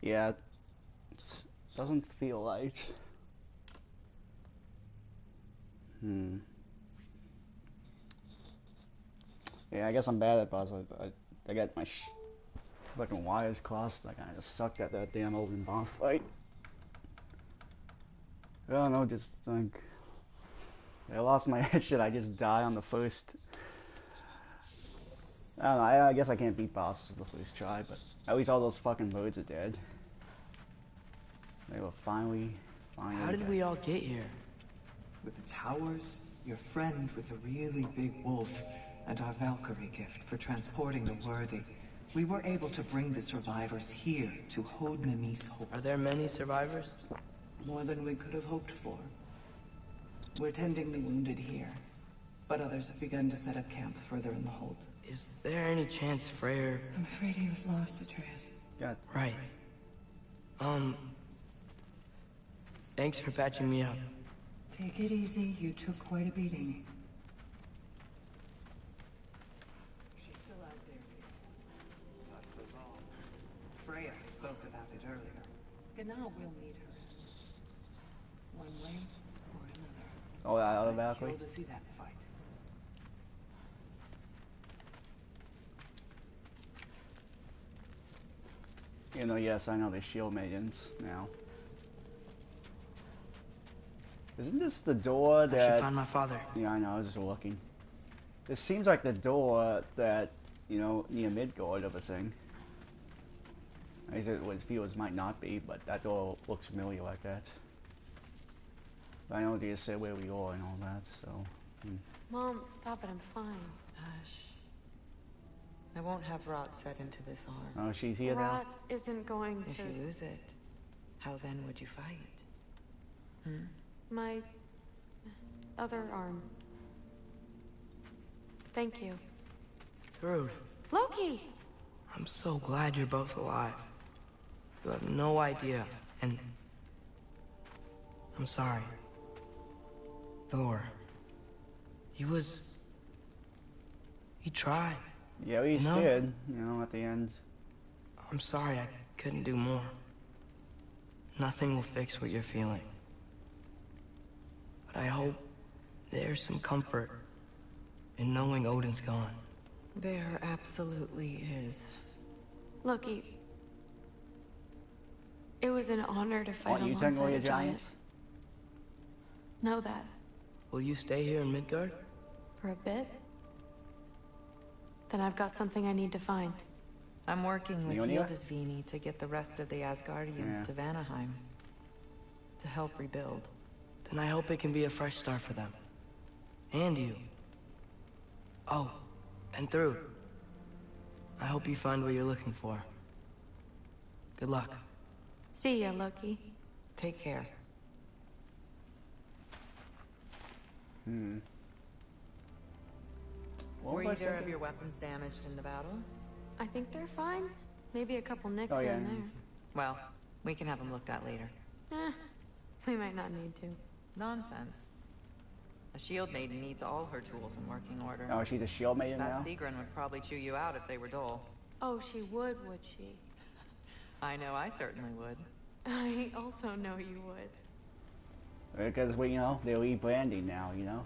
Yeah, it doesn't feel right. Hmm. Yeah, I guess I'm bad at puzzles. I got my fucking wires crossed. Like I just sucked at that damn open boss fight. I don't know, just like I lost my head. Should I just die on the first? I don't know. I guess I can't beat bosses the first try, but at least all those fucking birds are dead. They were finally How did dead. we all get here? With the towers, your friend with the really big wolf, and our Valkyrie gift for transporting the worthy, we were able to bring the survivors here to Hod Mimi's Hope. Are there many survivors? More than we could have hoped for. We're tending the wounded here, but others have begun to set up camp further in the hold. Is there any chance Freyr... I'm afraid he was lost, Atreus. God. Right. Thanks for patching me up. Take it easy, you took quite a beating. She's still out there. Not for long. Freya spoke about it earlier. Gna will meet her. One way or another. Oh, that other I'd Valkyrie? kill to see that fight. You know, yes, I know they're shield maidens now. Isn't this the door I should that... find my father. Yeah, I know, I was just looking. This seems like the door that, you know, near Midgard of a thing. I guess what viewers might not be, but that door looks familiar like that. I know they just said where we are and all that, so... Mom, stop it, I'm fine. Hush. I won't have rot set into this arm. Oh, she's here now? Rot isn't going If to... you lose it, how then would you fight? Hmm? My... other arm. Thank you. Thrud, Loki! I'm so glad you're both alive. You have no idea, and... I'm sorry. Thor. He was... He tried. Yeah, we You know? did, you know, at the end. I'm sorry I couldn't do more. Nothing will fix what you're feeling. But I hope there's some comfort in knowing Odin's gone. There absolutely is. Loki. It was an honor to fight Aren't you alongside technically a a giant. giant? Know that. Will you stay here in Midgard? For a bit? Then I've got something I need to find. I'm working with Mjolnir? Hildisvini to get the rest of the Asgardians Yeah. to Vanaheim. To help rebuild. Then I hope it can be a fresh start for them. And you. Oh, and Thrud. I hope you find what you're looking for. Good luck. See ya, Loki. Take care. What Were was I either of thinking? your weapons damaged in the battle? I think they're fine. Maybe a couple nicks Oh, here yeah. and there. Well, we can have them looked at later. Eh, we might not need to. Nonsense. A shield maiden needs all her tools in working order. Oh, she's a shield maiden That now? Sigrun would probably chew you out if they were dull. Oh, she would she? I know I certainly would. I also know you would. Because we, you know, they're rebranding now, you know?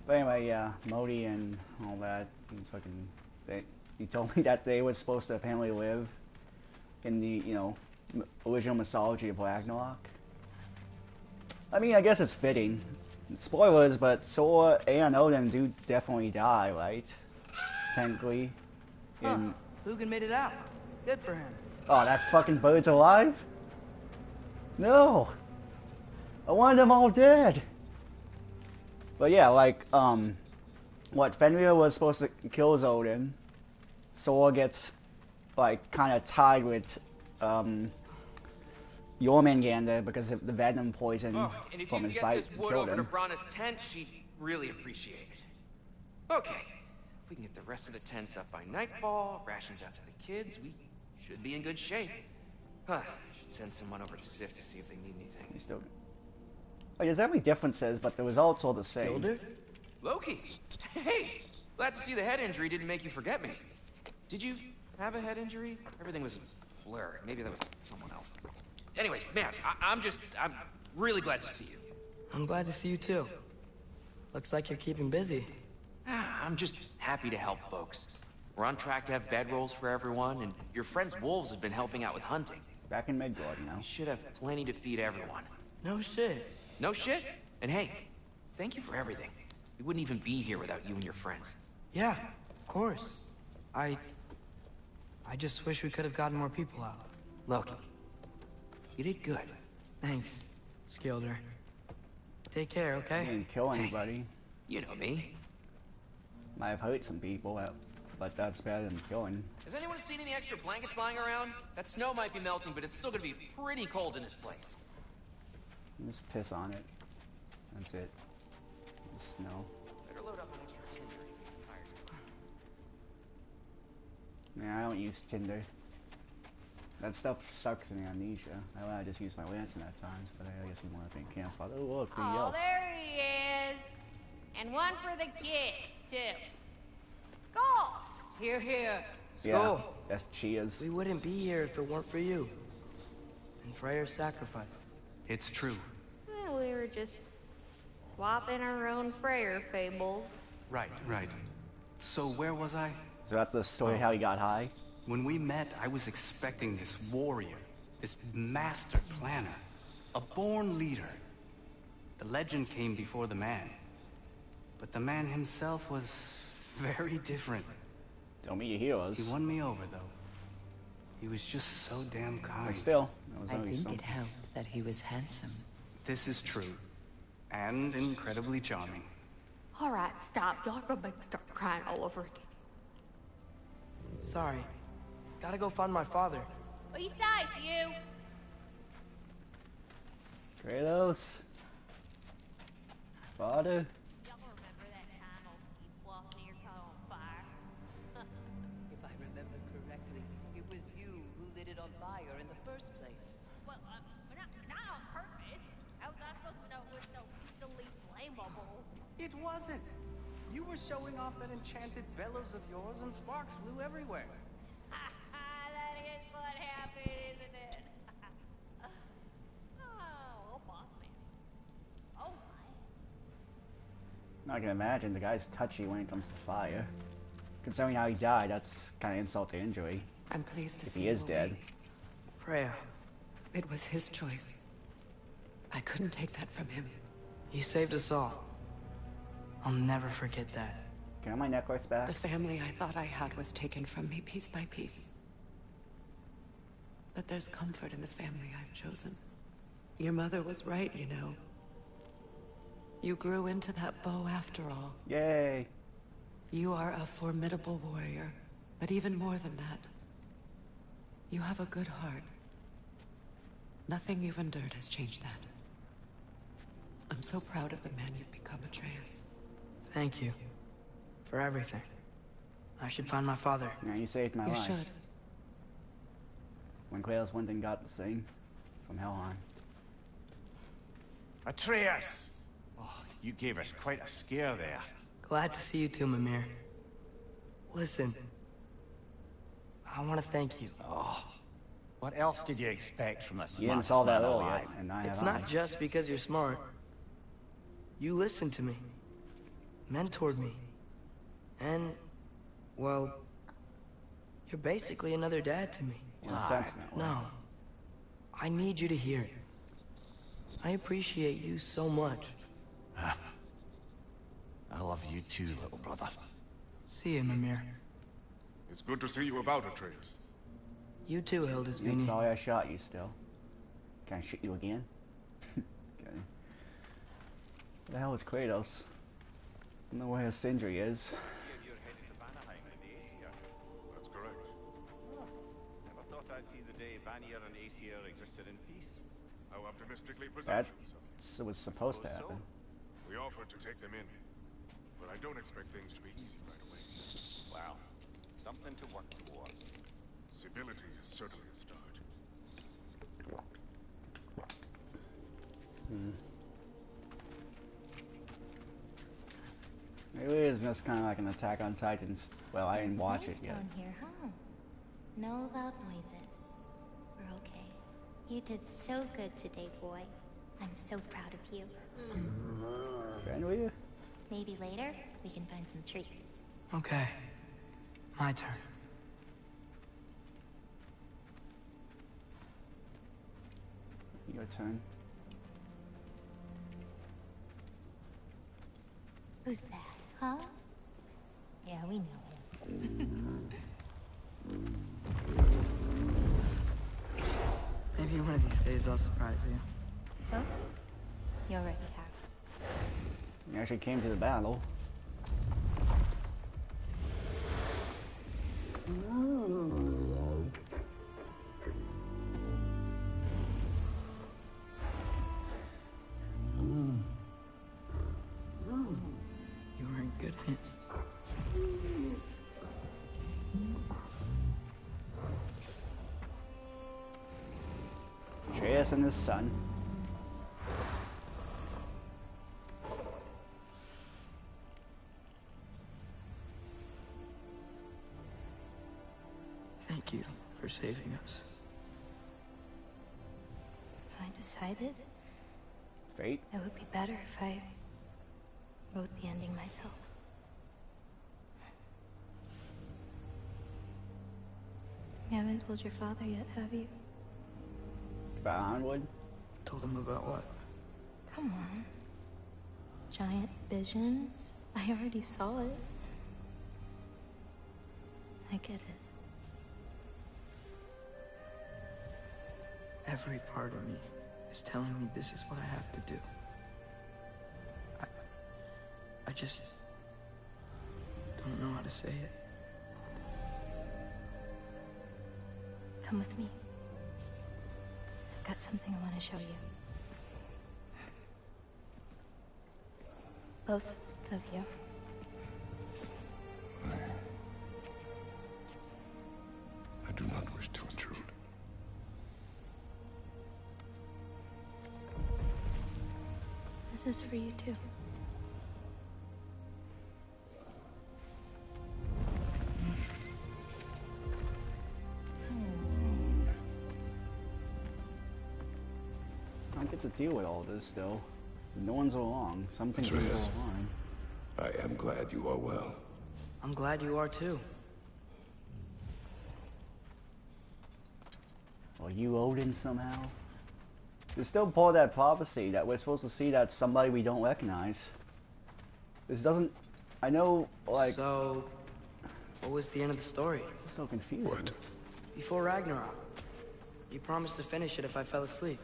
But anyway, yeah, Modi and all that, he's fucking... He told me that they were supposed to apparently live in the, you know, original mythology of Ragnarok. I mean, I guess it's fitting. Spoilers, but Thor and Odin do definitely die, right? Technically. In... Hugin made it out. Good for him. Oh, that fucking bird's alive? No! I wanted them all dead! But yeah, like, what, Fenrir was supposed to kill Odin. Thor gets, like, kind of tied with, Jormungandr because of the venom poison Oh, and if you from can his get bite this wood killed over to him. Brana's tent, she'd really appreciate it. Okay, if we can get the rest of the tents up by nightfall, rations out to the kids, we should be in good shape. Huh, I should send someone over to Sif to see if they need anything. He's still... Oh, there's definitely differences, but the results are the same. Shoulder? Loki! Hey! Glad to see the head injury didn't make you forget me. Did you have a head injury? Everything was a blur. Maybe that was someone else. Anyway, man, I'm really glad to see you. I'm glad to see you too. Looks like you're keeping busy. I'm just happy to help folks. We're on track to have bedrolls for everyone, and your friend's wolves have been helping out with hunting. Back in Midgard, you know. We should have plenty to feed everyone. No shit. No shit? And hey, thank you for everything. We wouldn't even be here without you and your friends. Yeah, of course. I just wish we could have gotten more people out. Loki, you did good. Thanks, Skilder. Take care, He okay? didn't kill anybody. You know me. Might have hurt some people, but that's better than killing. Has anyone seen any extra blankets lying around? That snow might be melting, but it's still gonna be pretty cold in this place. Just piss on it. That's it. The snow. Better load up on extra tinder. Yeah, I don't use Tinder. That stuff sucks in Amnesia. I wanna just use my lantern at times, but I guess I'm more being canceled. Oh look, who Oh, else? there he is. And one for the kid, too. Skull! Here, here. Yeah, Skull. that's Chia's. We wouldn't be here if it weren't for you. And Freyr's sacrifice. It's true. Well, we were just swapping our own Freyr fables. Right. So where was I? So that's the story how he got high? When we met, I was expecting this warrior, this master planner, a born leader. The legend came before the man. But the man himself was very different. Don't meet your heroes. He won me over, though. He was just so damn But kind. still, that was I always think something. it helped that he was handsome. This is true. And incredibly charming. All right, stop. Y'all gonna make me start crying all over again. Sorry. Gotta go find my father. Be safe, you. Kratos. Father. Y'all remember that time old ski bluff near caught on fire? If I remember correctly, it was you who lit it on fire in the first place. Well, not on purpose. How was I supposed to know it was so easily flammable? It wasn't. You were showing off that enchanted bellows of yours and sparks flew everywhere. That is what happened, isn't it? Oh, boss man. Oh my. I can imagine the guy's touchy when it comes to fire. Considering how he died, that's kind of insult to injury. I'm pleased to If see he you is dead. awake. Freya, It was his choice. I couldn't take that from him. you saved us all. I'll never forget that. Can I have my necklace back? The family I thought I had was taken from me piece by piece. But there's comfort in the family I've chosen. Your mother was right, you know. You grew into that bow after all. Yay! You are a formidable warrior, but even more than that, you have a good heart. Nothing you've endured has changed that. I'm so proud of the man you've become, Atreus. Thank you. For everything. I should find my father. Yeah, you saved my You life. should. When Kratos went and got the thing from Helheim. Atreus! Oh, you gave us quite a scare there. Glad to see you too, Mimir. Listen. I want to thank you. What else did you expect from a You didn't smartest solve that man riddle yet, alive? and I It's have not just because you're smart. You listened to me. Mentored me. And, well, you're basically another dad to me. in a sense now. No. I need you to hear it. I appreciate you so much. I love you too, little brother. See you, Mimir. It's good to see you about, Atreus. You too, I'm Hildisvini. sorry I shot you still. Can I shoot you again? Okay. Where the hell is Kratos? I don't know where Sindri is. That's correct. Never thought I'd see the day Vanir and Aesir existed in peace. How optimistically That presumptuous. was supposed to happen. We offered to take them in, but I don't expect things to be easy right away. Well, something to work towards. Civility is certainly a start. Maybe it is just kind of like an Attack on Titans. Well, I didn't watch it yet. Down here, huh? No loud noises. We're okay. You did so good today, boy. I'm so proud of you. Friend with you? Maybe later, we can find some treats. Okay. My turn. Your turn. Who's that, huh? Yeah, we know him. Maybe one of these days I'll surprise you. Oh? You already have. You actually came to the battle. You were in good hands. Atreus and his son. Thank you for saving us. I decided Fate. it would be better if I wrote the ending myself. You haven't told your father yet, have you? About Onward. Told him about what? Come on. Giant visions? I already saw it. I get it. Every part of me is telling me this is what I have to do. I just don't know how to say it. Come with me. I've got something I want to show you. Both of you. I do not wish to intrude. This is for you too. I don't get to deal with all this though. No one's along. Something's going Atreus, on. I am glad you are well. I'm glad you are too. Are you Odin somehow? There's still part of that prophecy that we're supposed to see that somebody we don't recognize. This doesn't... I know, like... So, what was the end of the story? I'm so confused. What? Before Ragnarok, you promised to finish it if I fell asleep.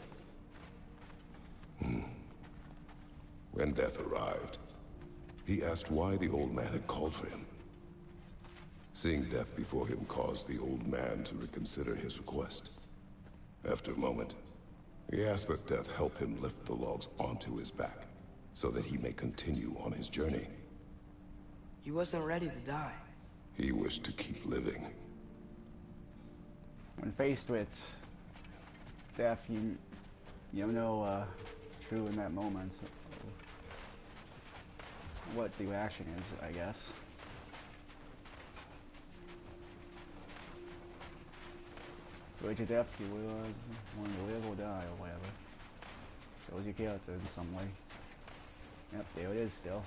When death arrived, he asked why the old man had called for him. Seeing death before him caused the old man to reconsider his request. After a moment, he asked that death help him lift the logs onto his back, so that he may continue on his journey. He wasn't ready to die. He wished to keep living. When faced with death, you know, true in that moment. What the reaction is, I guess. Way to death, you realize wanting to live or die or whatever. Shows your character in some way. Yep, there it is still.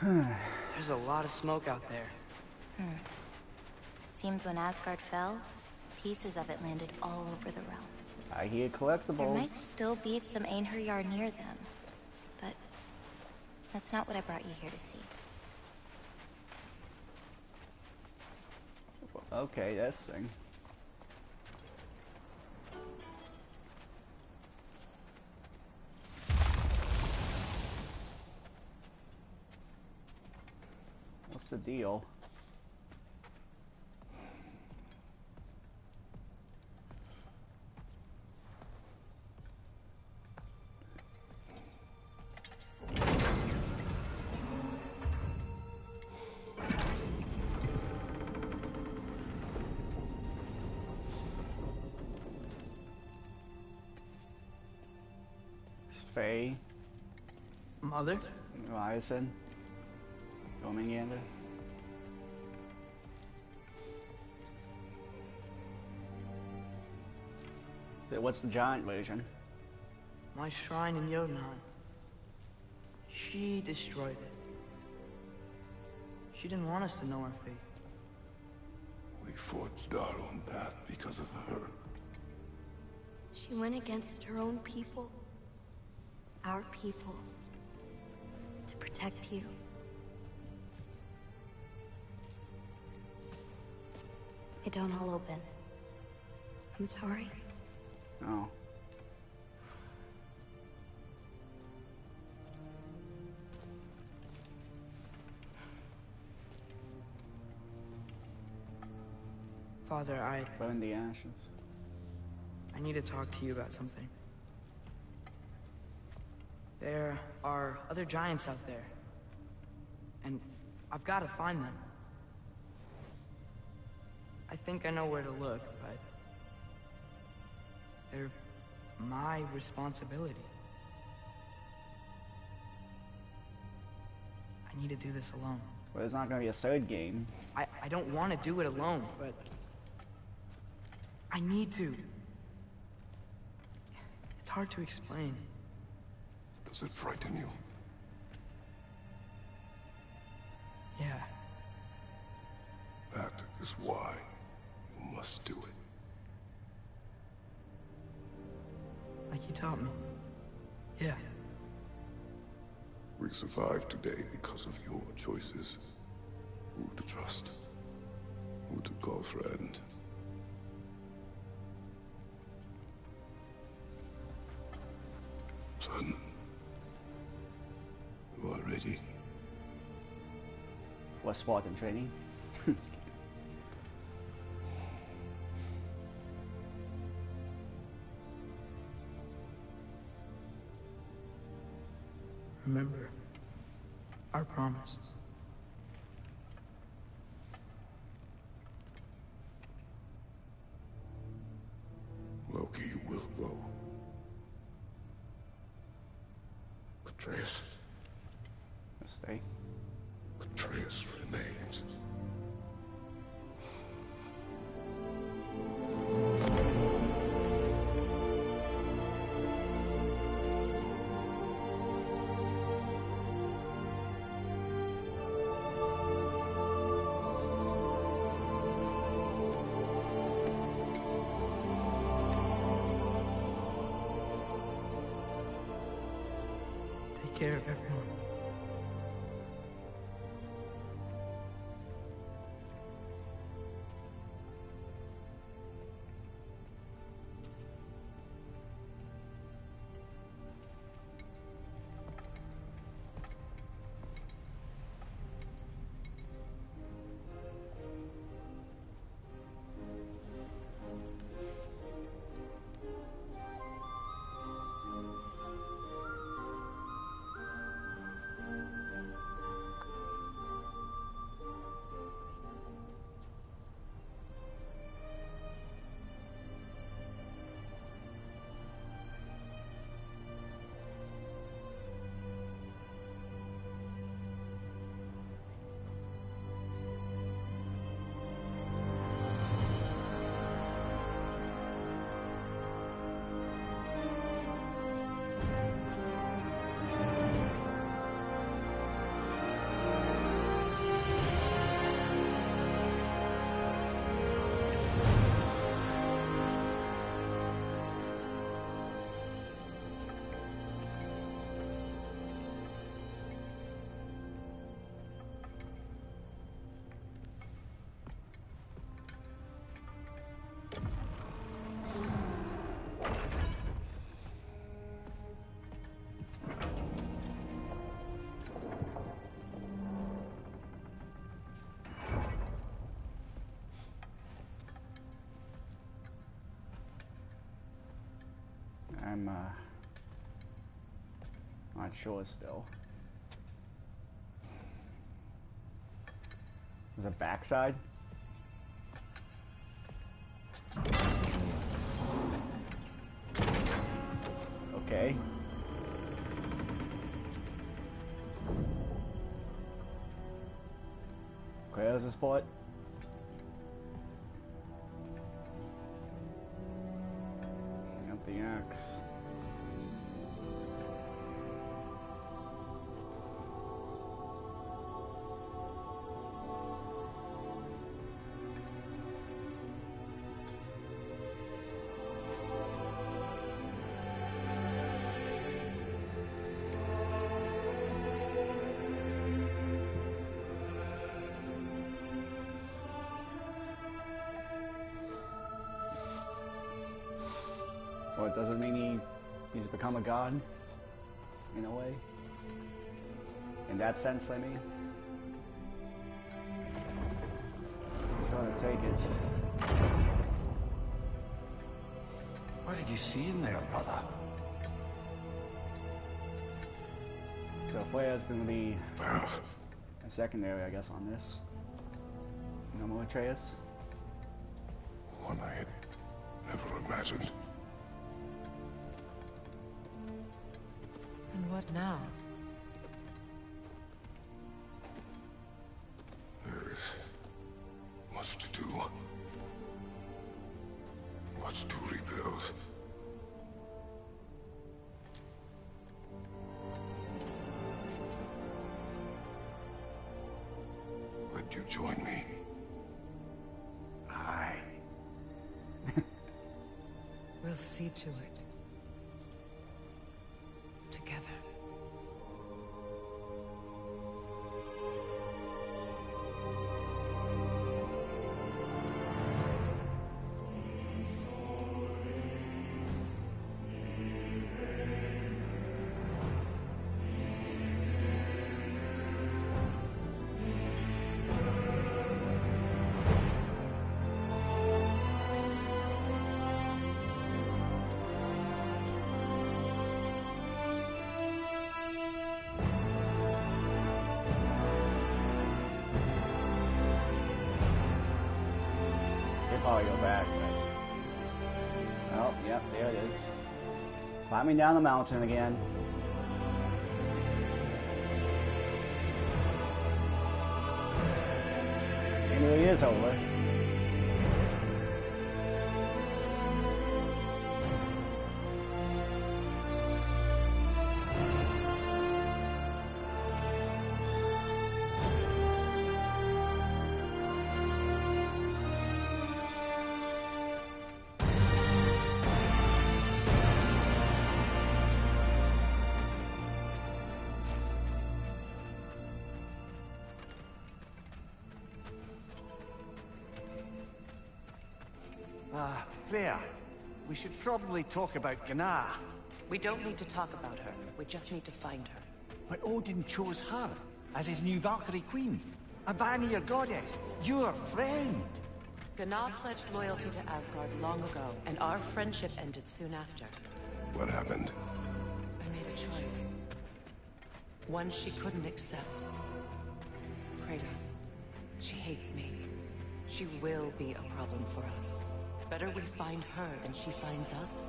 There's a lot of smoke out there. Seems when Asgard fell, pieces of it landed all over the realms. I hear There collectibles. might still be some Einherjar near them, but that's not what I brought you here to see. Okay, that's the thing. What's the deal? Faye, Mother? Ryerson, Gomingander. What's the giant version? My shrine in Jotunheim. She destroyed it. She didn't want us to know our fate. We forged our own path because of her. She went against her own people. Our people. To protect you. They don't all open. I'm sorry. Oh. Father, Burn the ashes. I need to talk to you about something. There are other giants out there. And I've got to find them. I think I know where to look, but they're my responsibility. I need to do this alone. Well, there's not gonna be a third game. I don't want to do it alone, but I need to. It's hard to explain. Does it frighten you? Yeah. That is why you must do it. Like you taught me. Yeah. We survived today because of your choices. Who to trust, who to call friend. Son, you are ready. For Spartan training. Remember our promise. Loki will go. Atreus. Stay. Atreus remains. Take care of everyone. I'm not sure still. There's a backside? Okay. Okay, there's a spot. works. Well, it doesn't mean he's become a god, in a way. In that sense, I mean. He's trying to take it. What did you see in there, brother? So Freya's gonna be a secondary, I guess, on this. No more Atreus. One I had never imagined. And what now? There is much to do. Much to rebuild. Would you join me? Aye. We'll see to it. Together. Probably go back, but... Oh, yep, there it is. Climbing down the mountain again. It really is over. Freya, we should probably talk about Gná. We don't need to talk about her. We just need to find her. But Odin chose her as his new Valkyrie queen. A Vanir goddess, your friend. Gná pledged loyalty to Asgard long ago, and our friendship ended soon after. What happened? I made a choice. One she couldn't accept. Kratos. She hates me. She will be a problem for us. Better we find her than she finds us.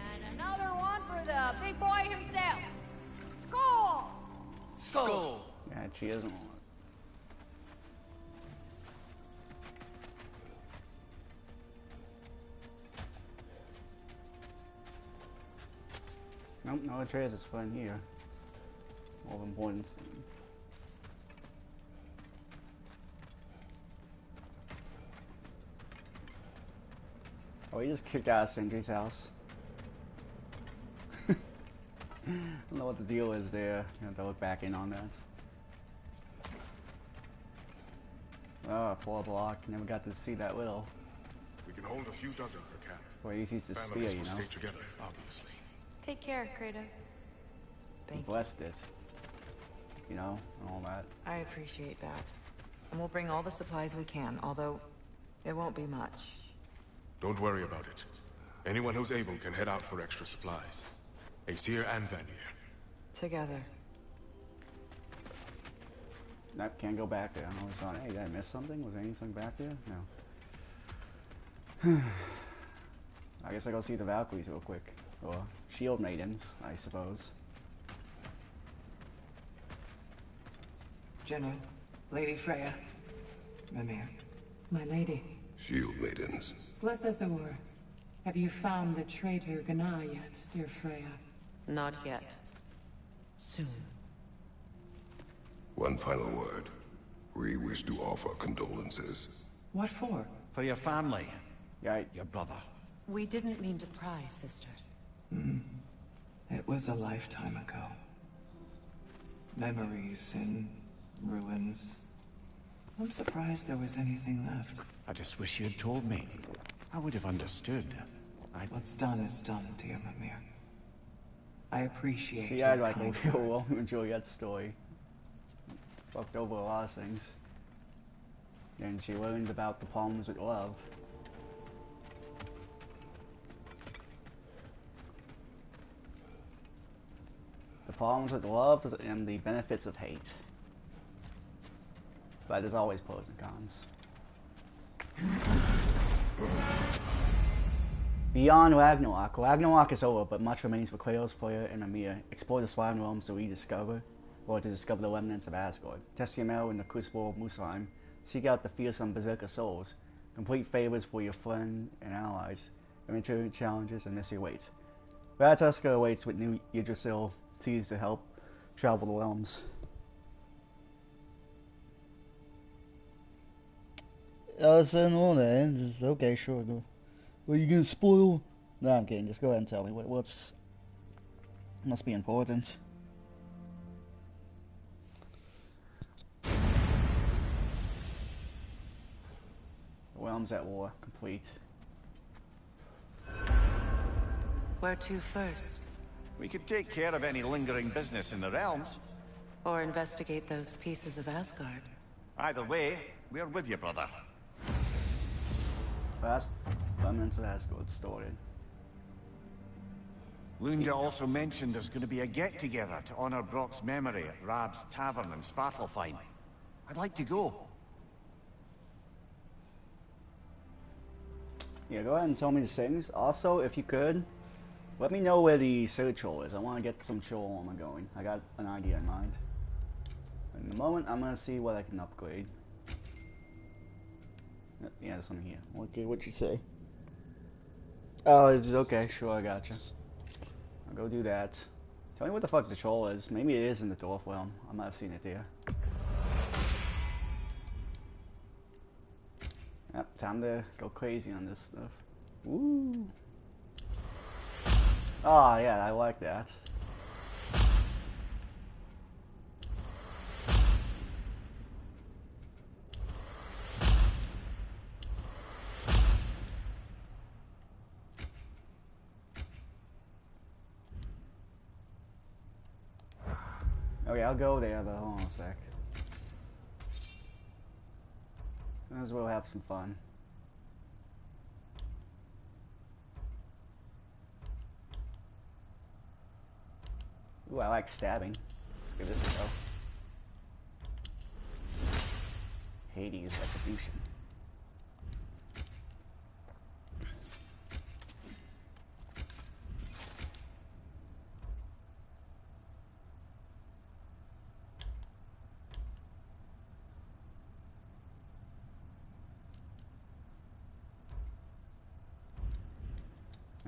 And another one for the big boy himself. Skull! Skull! Yeah, she isn't one. Nope, no Atreus is fun here. All of importance. Oh, he just kicked out of Sindri's house. I don't know what the deal is there. You have to look back in on that. Oh, poor block. Never got to see that little. We can hold a few dozen per camp. Boy, easy to steal, Families you will know. stay together, obviously. Take care, Kratos. He blessed it. You know, and all that. I appreciate that. And we'll bring all the supplies we can, although it won't be much. Don't worry about it. Anyone who's able can head out for extra supplies. Aesir and Vanir. Together. Nope, can't go back there. I was on, hey, did I miss something? Was there anything back there? No. I guess I go see the Valkyries real quick. Or shield maidens, I suppose. General, Lady Freya. Mimir. My lady. Shield maidens. Blessed Thor, have you found the traitor Gna yet, dear Freya? Not yet. Soon. One final word. We wish to offer condolences. What for? For your family. Yeah. Your brother. We didn't mean to pry, sister. It was a lifetime ago. Memories in ruins. I'm surprised there was anything left. I just wish you had told me. I would have understood. What's done is done, dear Mimir. I appreciate She your had like a kind real words. Romeo and Juliet story. Fucked over a lot of things. And she learned about the problems with love. The problems with love and the benefits of hate. But there's always pros and cons. Beyond Ragnarok. Ragnarok is over, but much remains for Kratos, Freya, and Mimir. Explore the Swan realms to rediscover, or to discover the remnants of Asgard. Test your metal in the crucible of Muspelheim. Seek out the fearsome berserker souls. Complete favors for your friend and allies. Adventure challenges and mystery awaits. Ratatuska awaits with new Yggdrasil seas to help travel the realms. So no, then just okay, sure. Go. Are you gonna spoil? No, I'm kidding. Just go ahead and tell me what's must be important. Realms at war, complete. Where to first? We could take care of any lingering business in the realms. Or investigate those pieces of Asgard? Either way, we're with you, brother. First, remnants of Asgard started. Lunda also mentioned there's going to be a get-together to honor Brock's memory at Rab's Tavern in Svartalfheim. I'd like to go. Yeah, go ahead and tell me the things. Also, if you could, let me know where the search hole is. I want to get some troll armor going. I got an idea in mind. In the moment, I'm gonna see what I can upgrade. Yeah, there's some here. Okay, what'd you say? Oh, it's okay. Sure, I gotcha. I'll go do that. Tell me what the fuck the troll is. Maybe it is in the dwarf realm. I might have seen it there. Yep, time to go crazy on this stuff. Woo! Oh, yeah, I like that. Okay, I'll go there, but hold on a sec. Might as well have some fun. Ooh, I like stabbing. Let's give this a go. Hades execution.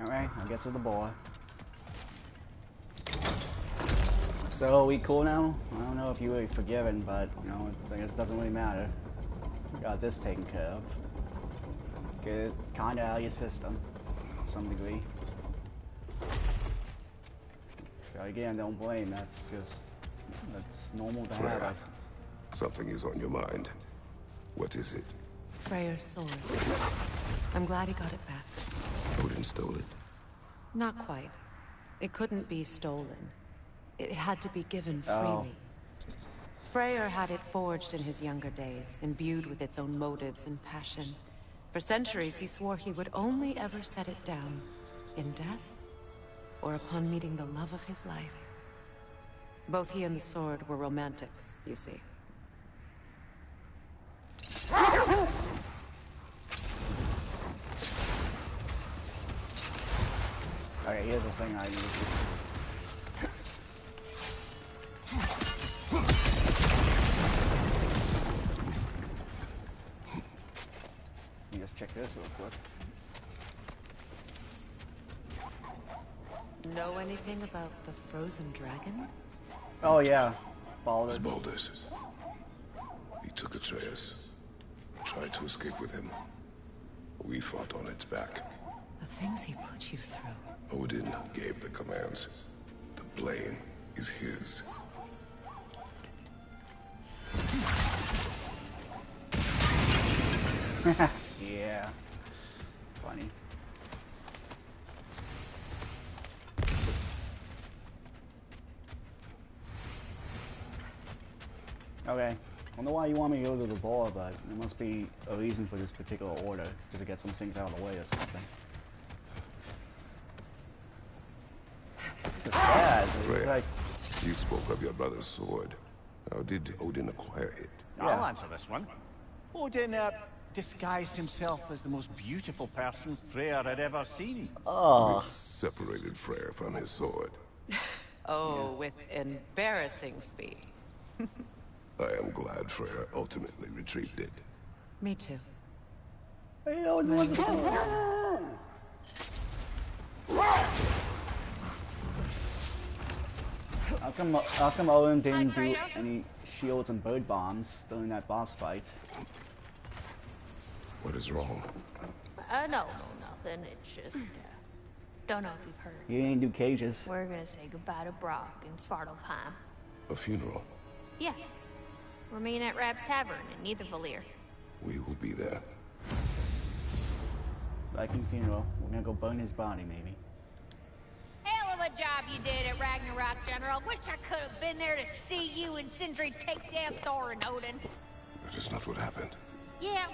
Alright, I'll get to the boy. So, we cool now? I don't know if you were forgiven, but, you know, I guess it doesn't really matter. Got this taken care of. Get it kinda out of your system, to some degree. But again, don't blame, that's normal to have. Freya, something is on your mind. What is it? Freyr's sword. I'm glad he got it back. Odin stole it? Not quite. It couldn't be stolen. It had to be given freely. Oh. Freyr had it forged in his younger days, imbued with its own motives and passion. For centuries, he swore he would only ever set it down in death or upon meeting the love of his life. Both he and the sword were romantics, you see. Okay, here's the thing I need to do. You just check this real quick. Know anything about the frozen dragon? Oh yeah, His boulders. He took Atreus. Tried to escape with him. We fought on its back. The things he put you through. Odin gave the commands. The blame is his. Yeah. Funny. Okay. I don't know why you want me to go to the bar, but there must be a reason for this particular order, just to get some things out of the way or something. It's bad. It's like... You spoke of your brother's sword. How did Odin acquire it? I'll answer this one. Odin disguised himself as the most beautiful person Freyr had ever seen. This separated Freyr from his sword. Oh, with embarrassing speed. I am glad Freyr ultimately retrieved it. Me too. Hey, Odin wants to How come Odin didn't do any shields and bird bombs during that boss fight? What is wrong? No, nothing. It's just, don't know if you've heard. He didn't do cages. We're gonna say goodbye to Brock in Svartalfheim. A funeral. Yeah. We're meeting at Rab's Tavern in Nethervalir. We will be there. Viking funeral. We're gonna go burn his body, maybe. Hell of a job you did at Ragnarok, General. Wish I could have been there to see you and Sindri take down Thor and Odin. That is not what happened. Yeah,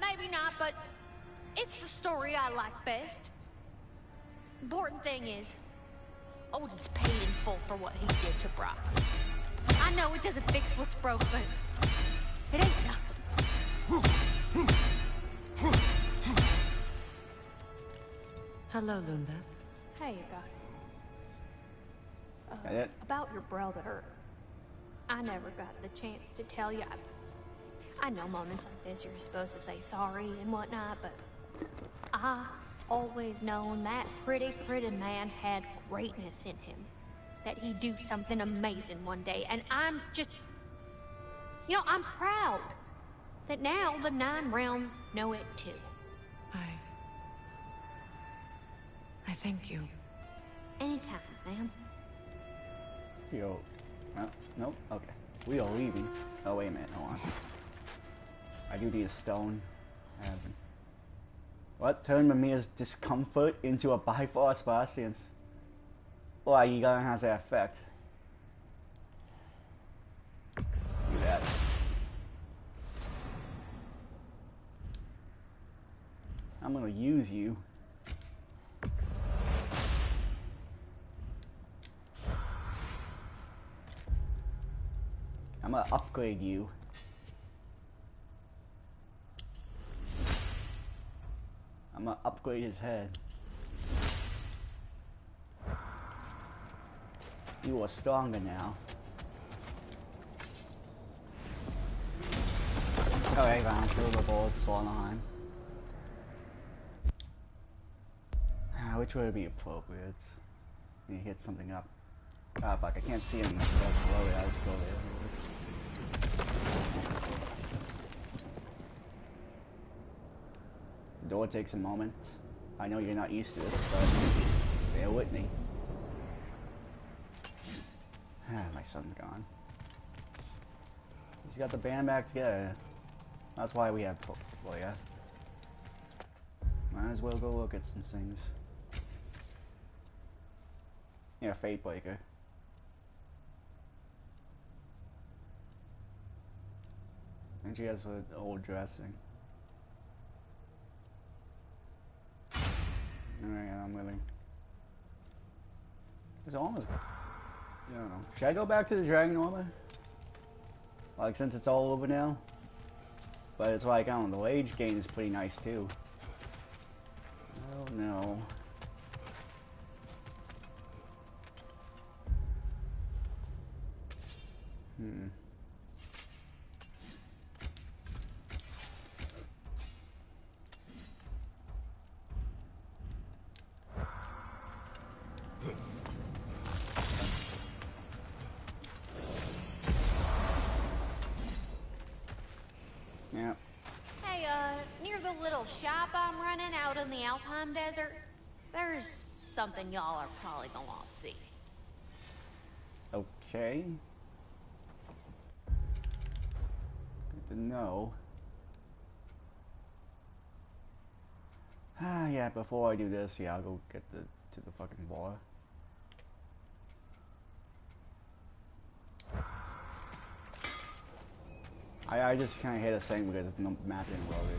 maybe not, but it's the story I like best. Important thing is, Odin's paid in full for what he did to Brock. I know it doesn't fix what's broke, but it ain't nothing. Hello, Lunda. Hey, you guys. About your brother, I never got the chance to tell you. I know moments like this you're supposed to say sorry and whatnot, but I always known that pretty man had greatness in him. That he'd do something amazing one day, and I'm just... You know, I'm proud that now the 9 realms know it too. I thank you. Anytime, ma'am. Yo. Nope. Okay. We are leaving. Oh, wait a minute. Hold on. I do need a stone. What? Turn Mimir's discomfort into a Bifrost Bastion's. Well, you gotta have that effect. Do that. I'm gonna use you. I'm gonna upgrade you. I'm gonna upgrade his head. You are stronger now. Alright, I'm through the balls, Swanheim. Which way would be appropriate? Need to hit something up. Ah, fuck, I can't see any spells below it. I'll just go there. The door takes a moment. I know you're not used to this, but bear with me. My son's gone. He's got the band back together. That's why we have... Well, yeah. Might as well go look at some things. Yeah, Fate Breaker. And she has an old dressing. Alright, I'm willing. It's almost... I don't know. Should I go back to the Dragon Armor? Like, since it's all over now? But it's like, I don't know, the wage gain is pretty nice too. Oh no. Yeah. Hey, near the little shop I'm running out in the Alpine Desert, there's something y'all are probably gonna want to see. Okay. Good to know. Ah, yeah, before I do this, yeah, I'll go get to the fucking bar. I just kind of hit a thing because the map didn't load it.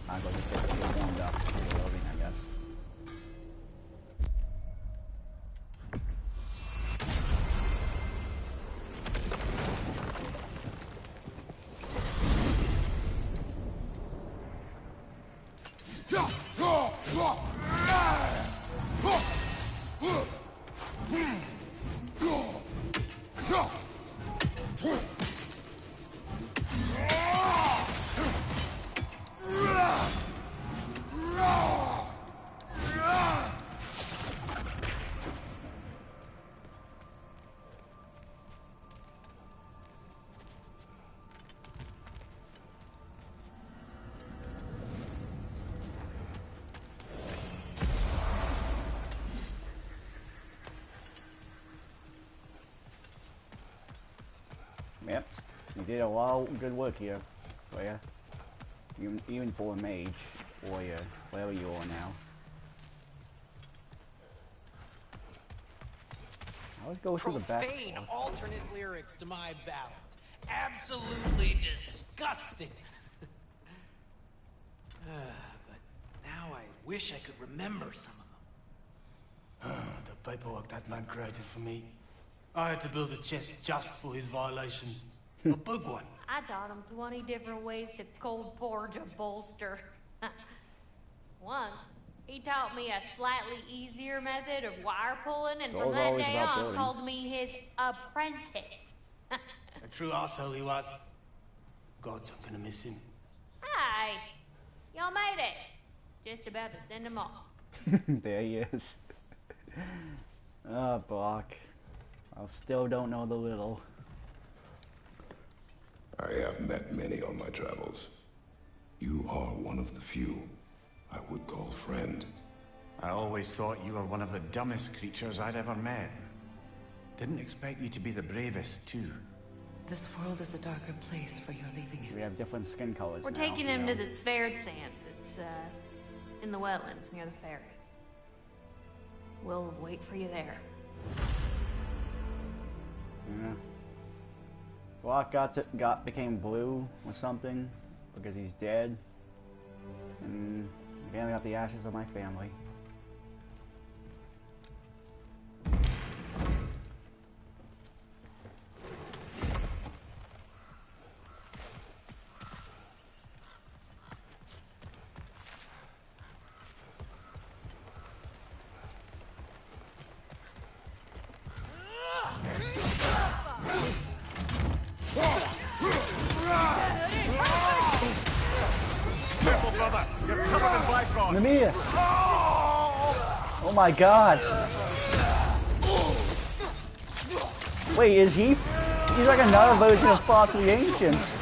I'll go just get warmed up for loading, I guess. Yep, you did a lot of good work here, player. Even for a mage, or whatever you are now. I always go through the back. Profane alternate lyrics to my ballads. Absolutely disgusting. But now I wish I could remember some of them. The paperwork that man created for me. I had to build a chest just for his violations. A big one. I taught him 20 different ways to cold forge a bolster. Once, he taught me a slightly easier method of wire pulling, and from that day on, called me his apprentice. A true asshole he was. Gods, I'm gonna miss him. Hi, y'all made it. Just about to send him off. There he is. Ah, Brock. I still don't know the little. I have met many on my travels. You are one of the few I would call friend. I always thought you were one of the dumbest creatures I'd ever met. Didn't expect you to be the bravest, too. This world is a darker place for your leaving it. We have different skin colors. We're taking him to the Sverd Sands. It's, in the wetlands near the ferry. We'll wait for you there. Yeah. Brock became blue or something because he's dead, and again I got the ashes of my family. Mamiya! Oh my god! Wait, is he? He's like another version of Frost the Ancients.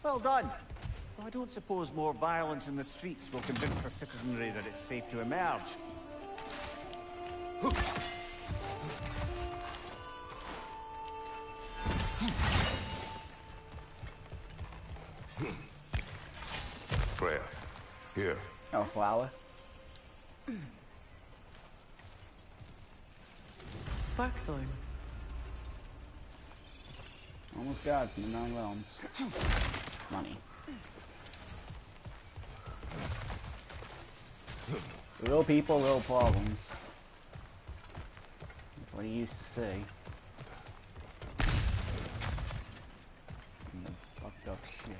Well done. I don't suppose more violence in the streets will convince the citizenry that it's safe to emerge. Freya, here. Oh, flower. Sparkthorn. Almost got it from the 9 realms. Money. Little people, little problems. what he used to say. Fucked up shit.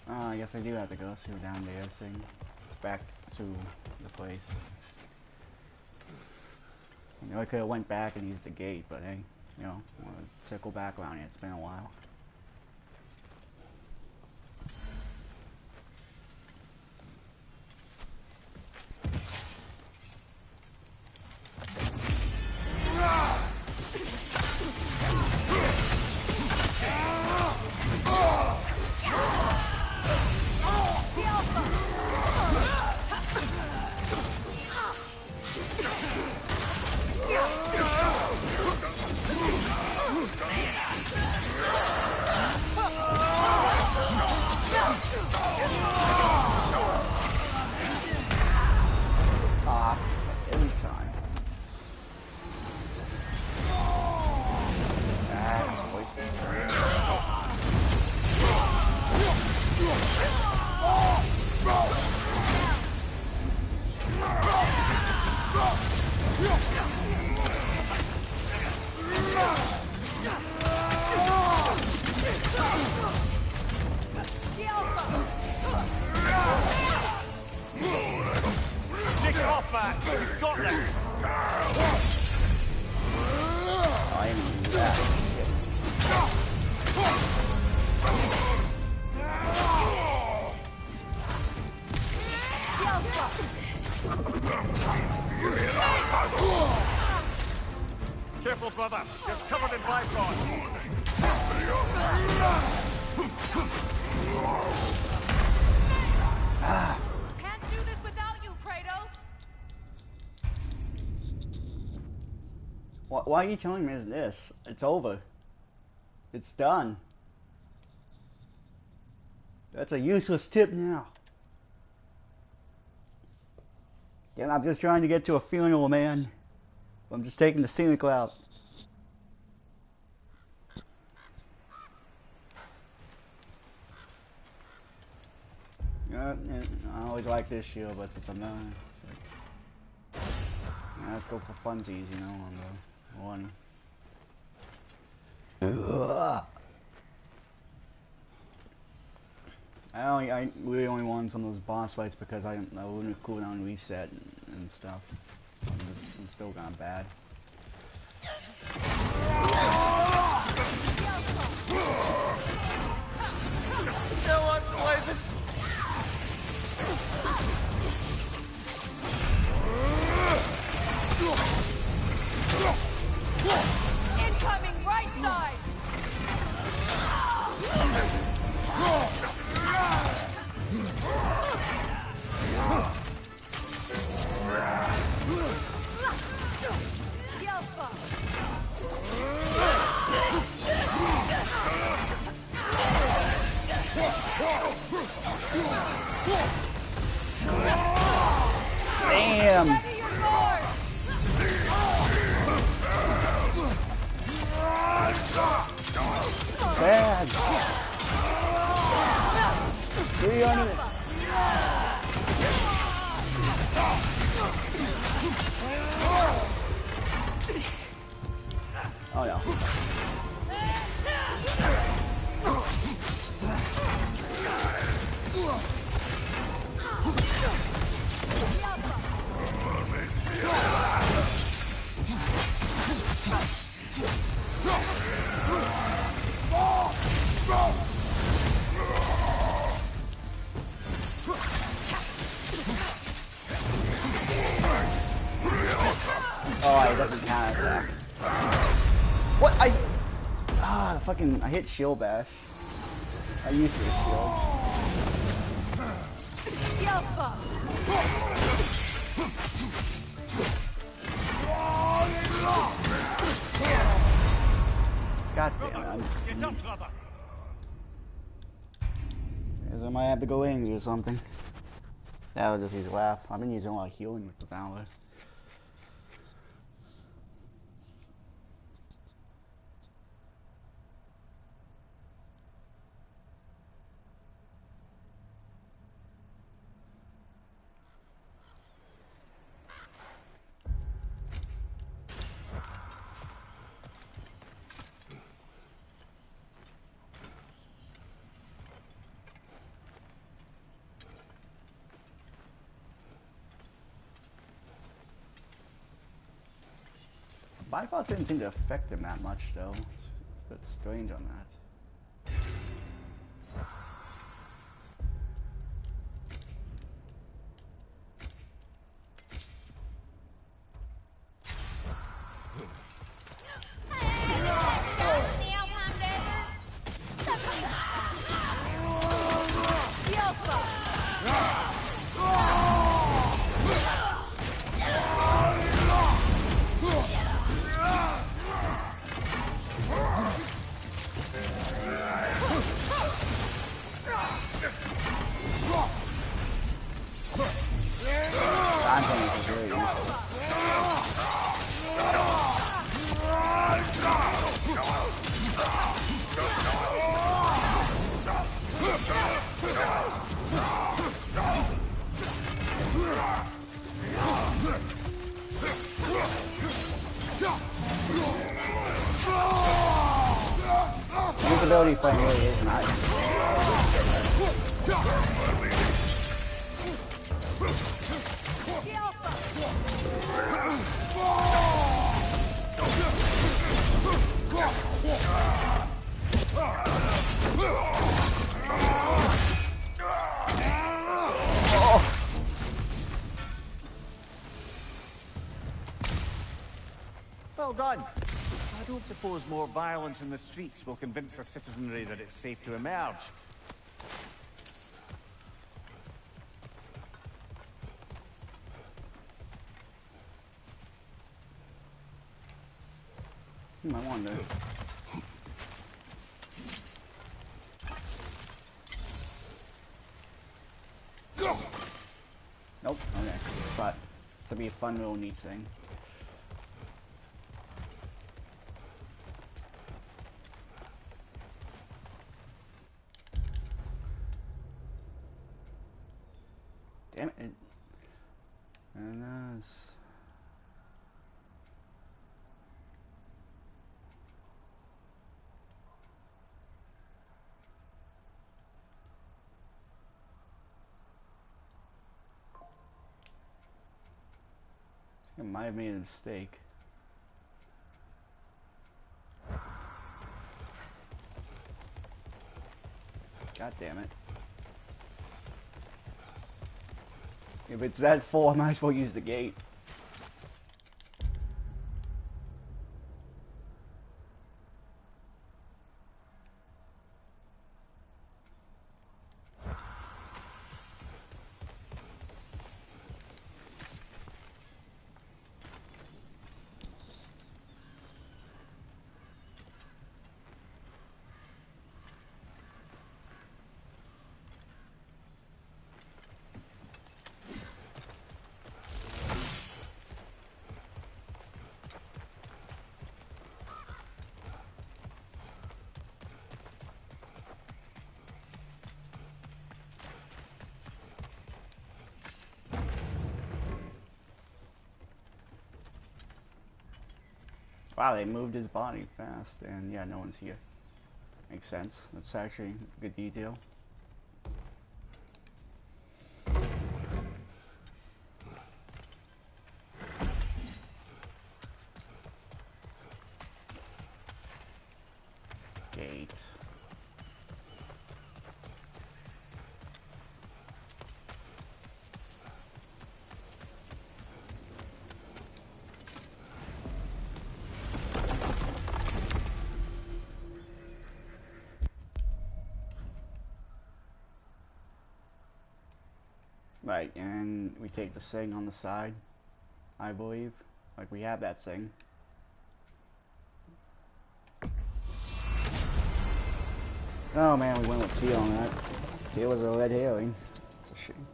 Oh, I guess I do have to go through down there, thing back to the place. You know, I could have went back and used the gate, but hey, you know, I want to circle back around here. It's been a while. Every time. Voices. Take it off, man! You've got this! I didn't even do that. Careful, brother. You're covered in Bifrost. Can't do this without you, Kratos. Why are you telling me this? It's over. It's done. That's a useless tip now. Yeah, I'm just trying to get to a funeral, man. I'm just taking the scenic route. Yeah, I always like this shield, but since I'm not, it's like, yeah, let's go for funsies, you know, on the one. I really only wanted some of those boss fights because I wouldn't cooldown reset and stuff. I'm still kind of bad. Still unpleasant. Incoming right side. Damn! Bad! 300! Oh no. Oh, it doesn't count attack. What? The fucking, I hit shield bash. I used this shield. God damn it. Get up, brother. Guess I might have to go in and do something. That was just use laugh. I've been using a lot of healing with the download. Bypass didn't seem to affect him that much, though. It's a bit strange on that. Ability fight really is nice. Well done. I don't suppose more violence in the streets will convince the citizenry that it's safe to emerge. I wonder. Nope, okay. But to be a fun little neat thing. Damn it. And I might have made a mistake. God damn it. If it's that full, I might as well use the gate. Wow, they moved his body fast, and yeah, no one's here. Makes sense. That's actually a good detail. Gate. Right, and we take the thing on the side, I believe. Like, we have that thing. Oh man, we went with T on that. T was a red herring. It's a shame.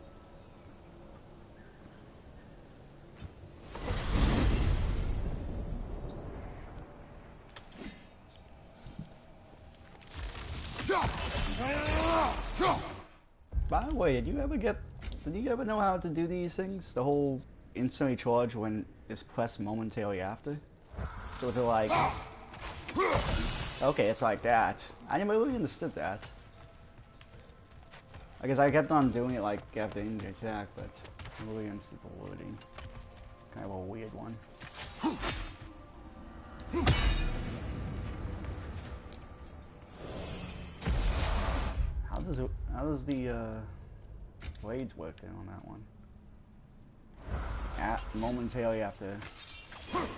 By the way, did you ever know how to do these things? The whole instantly charge when it's pressed momentarily after? So it's like... Okay, it's like that. I never really understood that. I guess I kept on doing it like after the attack, but I really understood the loading. Kind of a weird one. does the blades working on that one? Momentarily after. Wait.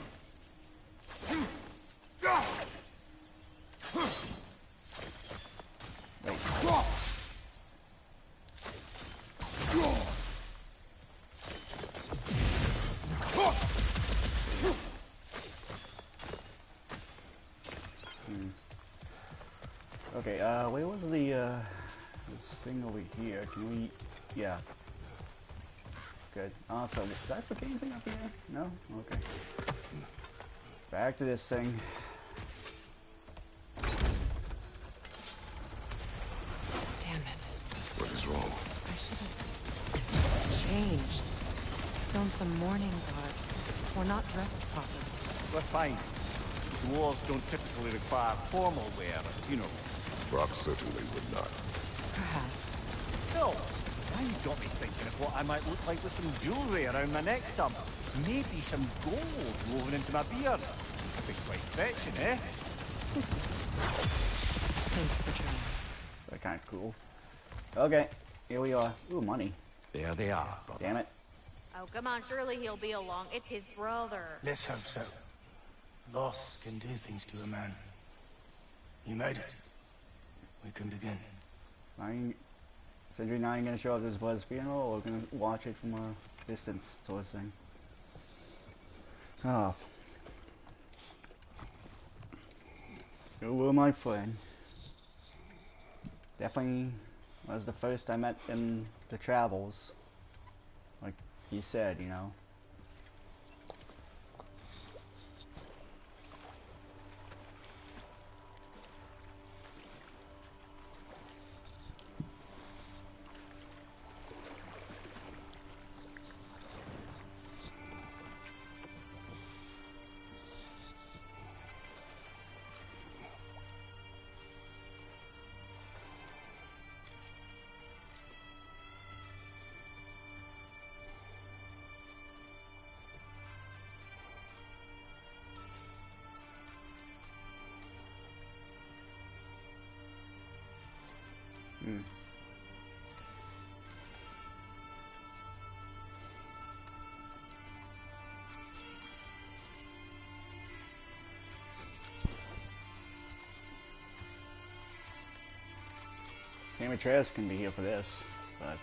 Okay, where was this thing over here? Can we, yeah. Good. Awesome. Did I forget anything up here? No? Okay. Back to this thing. Damn it. What is wrong? I should have changed. Sewn some mourning garb. We're not dressed properly. We're fine. Dwarves don't typically require formal wear at funerals. Brock certainly would not. Perhaps. No. Now you've got me thinking of what I might look like with some jewellery around my neck stump. Maybe some gold woven into my beard. That'd be quite fetching, eh? Thanks for trying. That's kind of cool. Okay, here we are. Ooh, money. There they are, brother. Damn it. Oh, come on, surely he'll be along. It's his brother. Let's hope so. Loss can do things to a man. You made it. We can begin. Said you're not even gonna show up to his brother's funeral, or gonna watch it from a distance, sort of thing. Oh. You were my friend. Definitely was the first I met in the travels. Like you said, you know. Amadeus can be here for this, but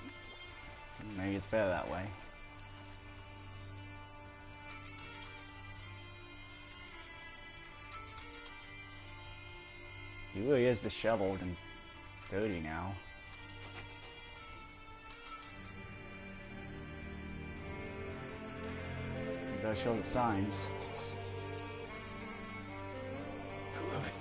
maybe it's better that way. He really is disheveled and dirty now. He does show the signs. I love it.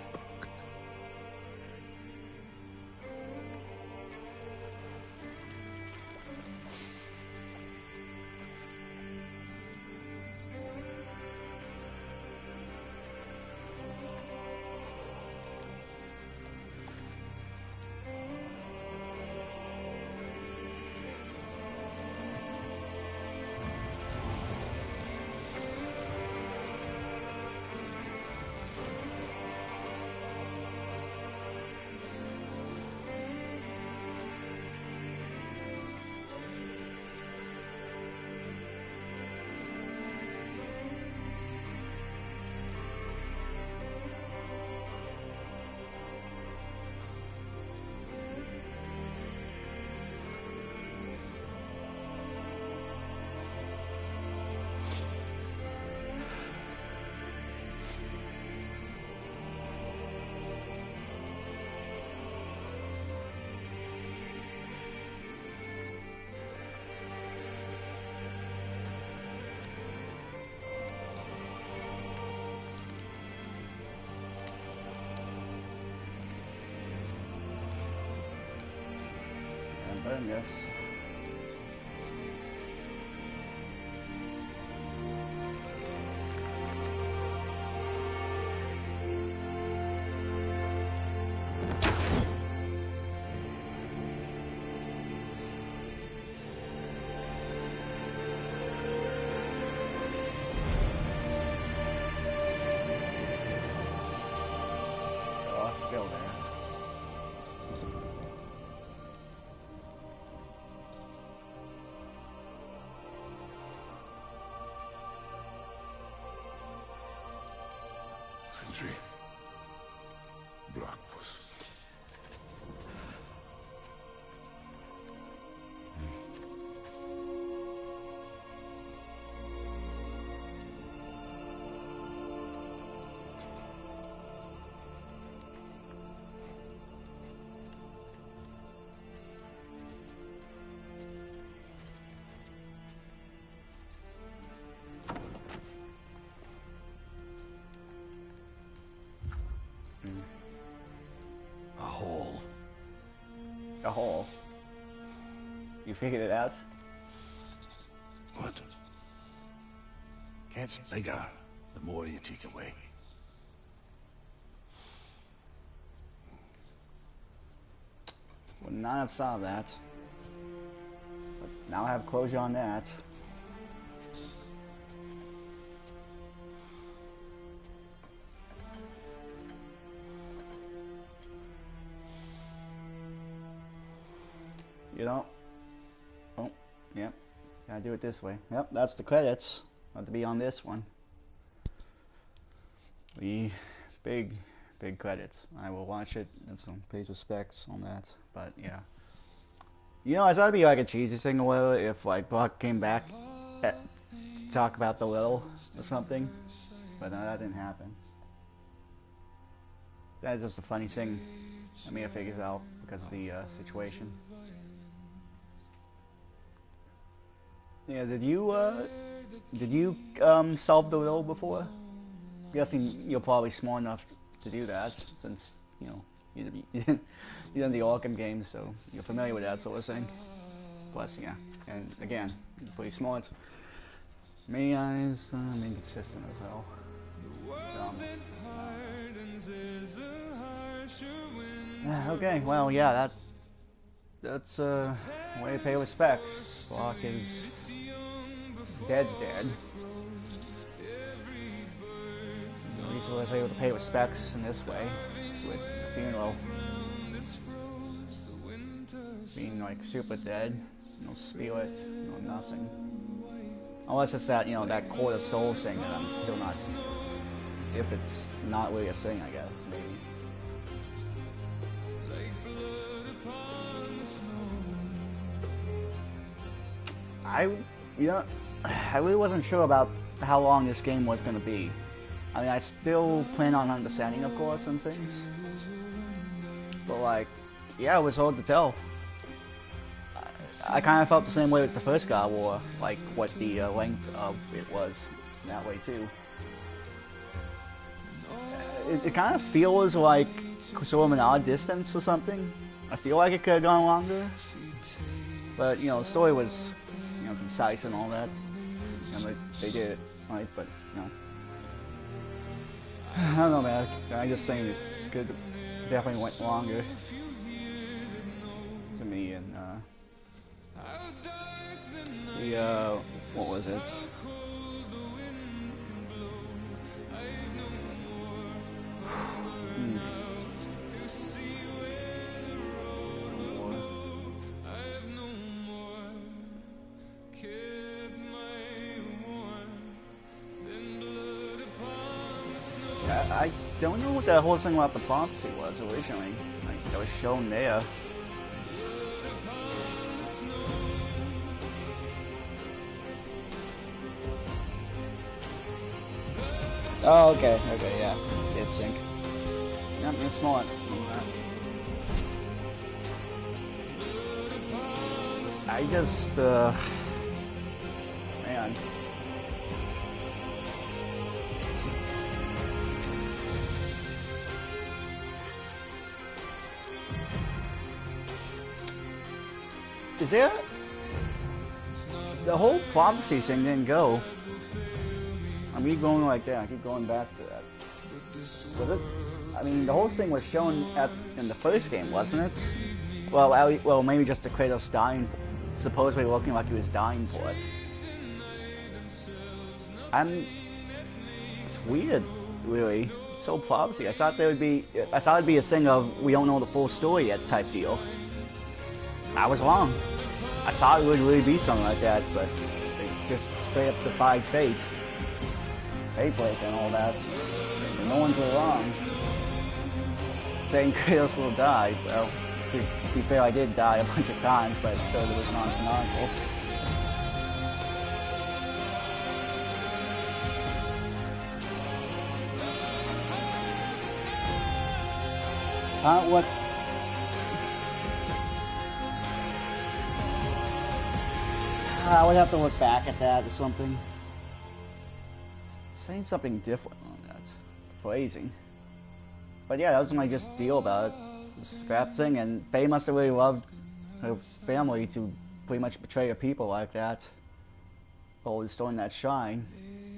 And yes. Oh, still there. Sentry. Blackpuss. A hole. You figured it out? What? Gets bigger the more you take away. Would not have saw that. But now I have closure on that. You know. Oh, yep. Gotta do it this way. Yep, that's the credits. Have to be on this one. The big credits. I will watch it and some pays respects on that. But yeah. You know, I thought it'd be like a cheesy thing or whatever if like Buck came back to talk about the little or something. But no, that didn't happen. That's just a funny thing. I mean, I figured it out because of the situation. Yeah, did you solve the riddle before? I'm guessing you're probably smart enough to do that, since, you know, you done the Arkham games, so you're familiar with that sort of thing. Plus, yeah, and again, you're pretty smart. Me, I'm inconsistent as hell. Okay, well, yeah, that's a way to pay respects. Brock is dead. At least I was able to pay respects in this way, with a funeral. Being like super dead, no spirit, no nothing. Unless it's that, you know, that core of soul thing that I'm still not, if it's not really a thing, I guess, maybe. I really wasn't sure about how long this game was going to be. I mean, I still plan on understanding, of course, and things. But, like, yeah, it was hard to tell. I kind of felt the same way with the first God of War, like, what the length of it was that way, too. It kind of feels like sort of an odd distance or something. I feel like it could have gone longer. But, you know, the story was, you know, concise and all that. And they did it, right? But, you know. I don't know, man. I just saying it could definitely went longer. To me, and, what was it? I don't know what the whole thing about the prophecy was originally. Like, that was shown there. Oh, okay, yeah. Dead sync. Yep, you're smart. I just, man. Is there... The whole prophecy thing didn't go. I keep going like that. I keep going back to that. Was it? I mean, the whole thing was shown in the first game, wasn't it? Well, maybe just the Kratos dying, supposedly looking like he was dying for it. It's weird, really. So prophecy. I thought it'd be a thing of we don't know the full story yet type deal. I was wrong. I thought it would really be something like that, but they just straight up defied fate. Fate break and all that. no one's wrong. Saying Kratos will die. Well, to be fair, I did die a bunch of times, but because it was non-canonical. What? I would have to look back at that or something. Saying something different on that. Phrasing. But yeah, that was my just deal about it. The scrap thing, and Faye must have really loved her family to pretty much betray her people like that. But restoring that shrine,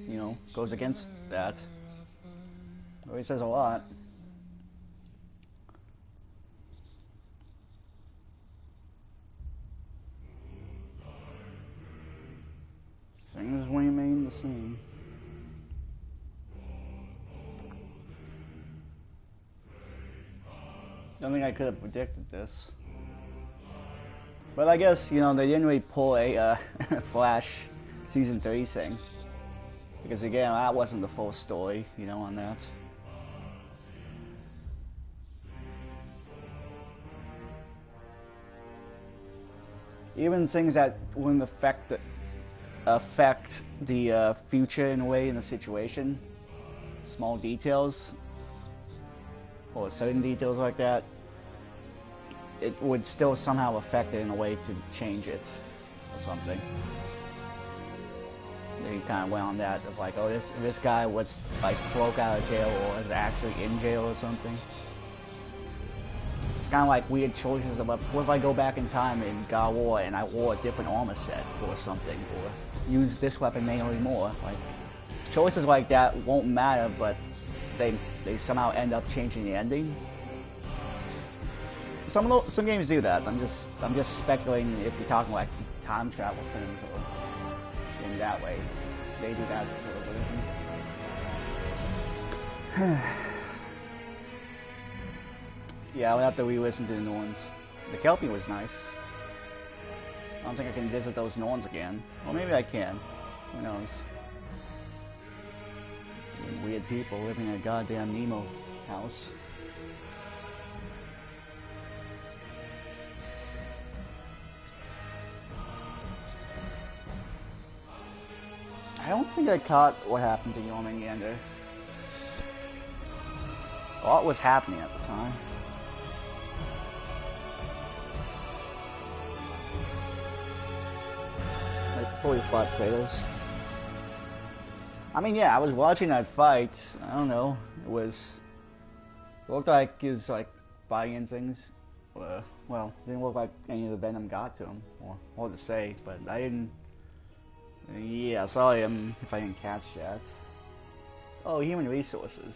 you know, goes against that. It really says a lot. Things remain the same. Don't think I could have predicted this. But I guess, you know, they didn't really pull a Flash Season 3 thing. Because again, that wasn't the full story, you know, on that. Even things that wouldn't affect the future in a way in the situation. Small details. Or certain details like that, it would still somehow affect it in a way to change it or something. They kind of went on that of like, oh, if this guy was like broke out of jail or is actually in jail or something. It's kind of like weird choices about what if I go back in time in God of War and I wore a different armor set or something, or use this weapon mainly more. Like choices like that won't matter, but they somehow end up changing the ending. Some games do that. I'm just speculating if you're talking like time travel things or in that way. They do that for a version. Yeah, I would have to re-listen to the new ones. The Kelpie was nice. I don't think I can visit those Norns again. Well, maybe I can. Who knows? Weird people living in a goddamn Nemo house. I don't think I caught what happened to Jormungandr. A lot was happening at the time. Like before he fought Kratos. I mean, yeah, I was watching that fight. I don't know. It looked like he was like fighting and things. Well, didn't look like any of the venom got to him, or hard to say. But I didn't. Yeah, sorry if I didn't catch that. Oh, human resources.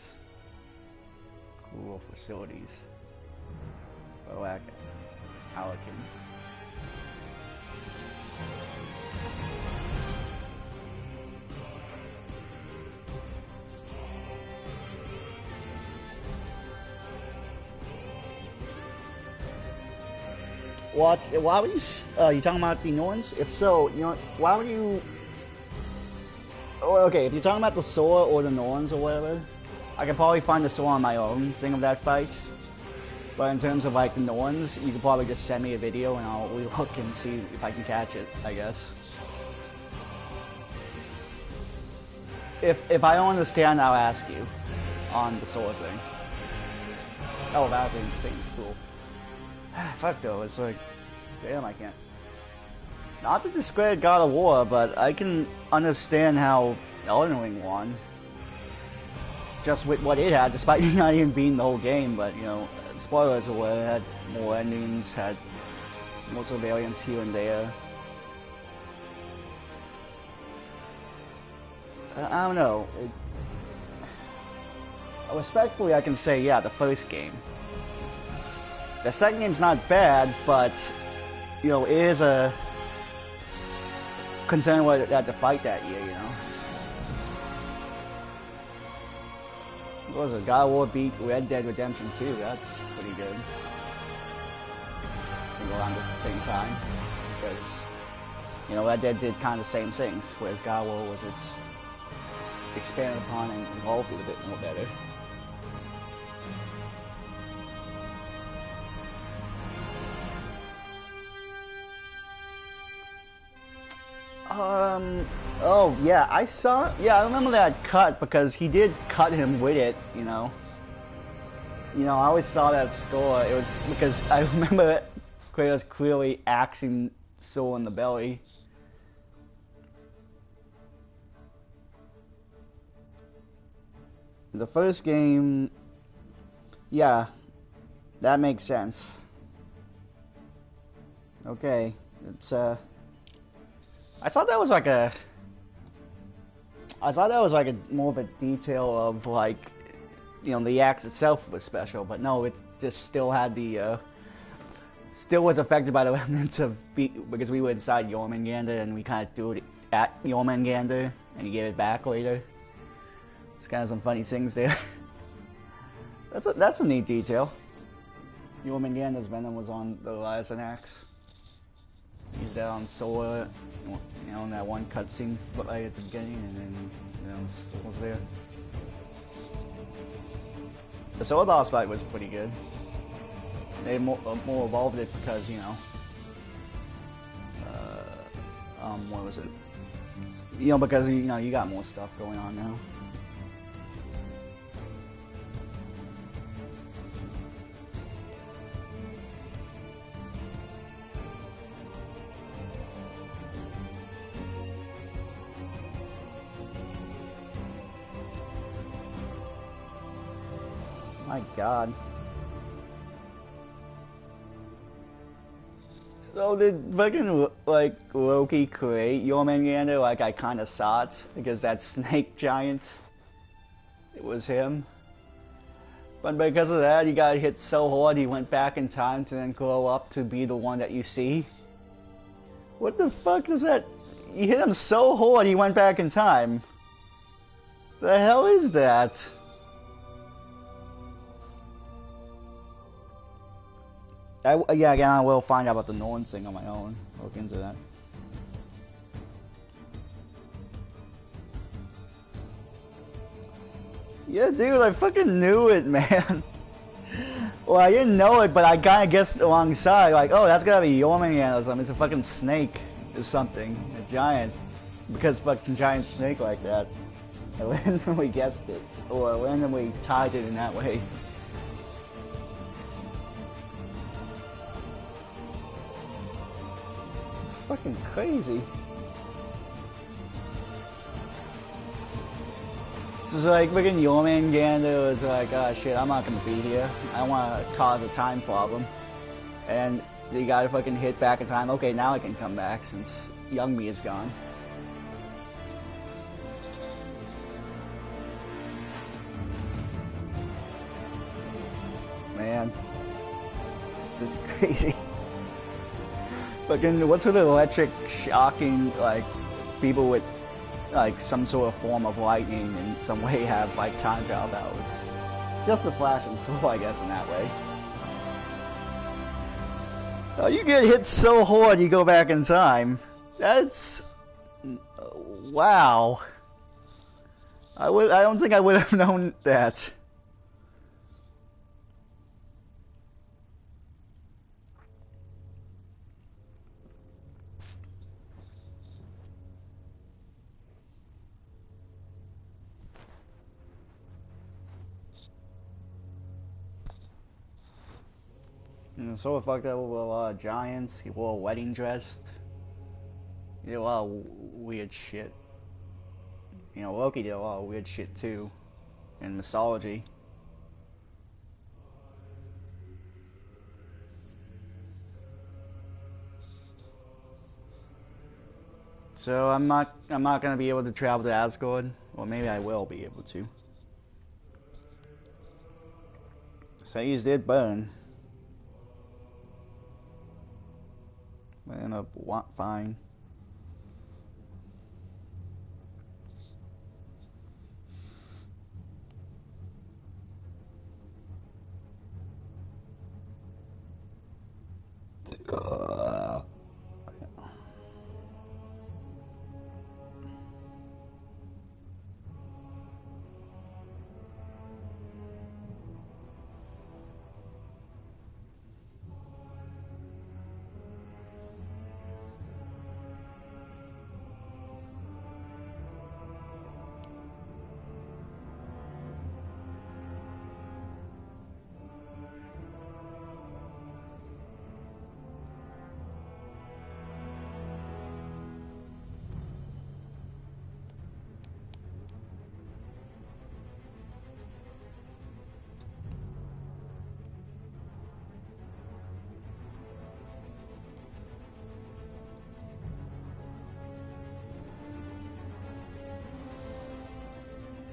Cool facilities. Boak, Allocan. What? Why would you? You talking about the Norns? If so, you know, why would you? Oh, okay, if you're talking about the Sora or the Norns or whatever, I could probably find the Sora on my own thing of that fight. But in terms of like the Norns, you could probably just send me a video and I'll look and see if I can catch it. I guess. If I don't understand, I'll ask you on the Sora thing. Oh, that would be insane. Cool. Fuck though, it's like, damn, I can't. Not to discredit God of War, but I can understand how Elden Ring won. Just with what it had, despite not even being the whole game, but you know, spoilers or what, it had more endings, had more surveillance here and there. I don't know. Respectfully, I can say, yeah, the first game. The second game's not bad, but, you know, it is a concern what it had to fight that year, you know. What was it? God of War beat Red Dead Redemption 2, that's pretty good. To go around at the same time. Because, you know, Red Dead did kind of the same things, whereas God of War was expanded upon and evolved it a bit more better. Oh, yeah, I saw... Yeah, I remember that cut, because he did cut him with it, you know. You know, I always saw that score. It was because I remember Kratos clearly axing Soul in the belly. The first game... Yeah, that makes sense. Okay, it's, I thought that was like a... I thought that was like a more of a detail of like, you know, the axe itself was special, but no, it just still had the, still was affected by the remnants of, because we were inside Jormungandr and we kind of threw it at Jormungandr and he gave it back later. It's kind of some funny things there. That's a neat detail. Jormungandr's venom was on the Ryzen axe. Used that on Sora, you know, in that one cutscene right at the beginning, and then, you know, it was there. The Sora boss fight was pretty good. They more evolved it because, you know, what was it? You know, because, you know, you got more stuff going on now. My God. So did fucking, like, Loki create Jormungandr? Like, I kinda saw it, because that snake giant, it was him. But because of that, he got hit so hard, he went back in time to then grow up to be the one that you see. What the fuck is that? You hit him so hard, he went back in time. The hell is that? Yeah, again, I will find out about the Nolan thing on my own. I'll look into that. Yeah, dude, I fucking knew it, man. Well, I didn't know it, but I kind of guessed alongside, like, oh, that's gotta be Jormungandr or something. It's a fucking snake or something. A giant. Because fucking giant snake like that. I randomly guessed it. Or I randomly tied it in that way. Fucking crazy. This is like freaking Jormungandr was like, oh shit, I'm not gonna be here. I don't wanna cause a time problem. And you gotta fucking hit back in time. Okay, now I can come back since young me is gone. Man. It's just crazy. Fucking, what's with electric shocking, like, people with, like, some sort of form of lightning in some way have, like, time travel powers. Just the Flash and Soul, I guess, in that way. Oh, you get hit so hard you go back in time. That's... wow. I don't think I would have known that. You know, so fucked up with a lot of giants. He wore a wedding dress. He did a lot of weird shit. You know, Loki did a lot of weird shit too. In mythology. So I'm not gonna be able to travel to Asgard. Or maybe I will be able to. Cities did burn. I end up fine.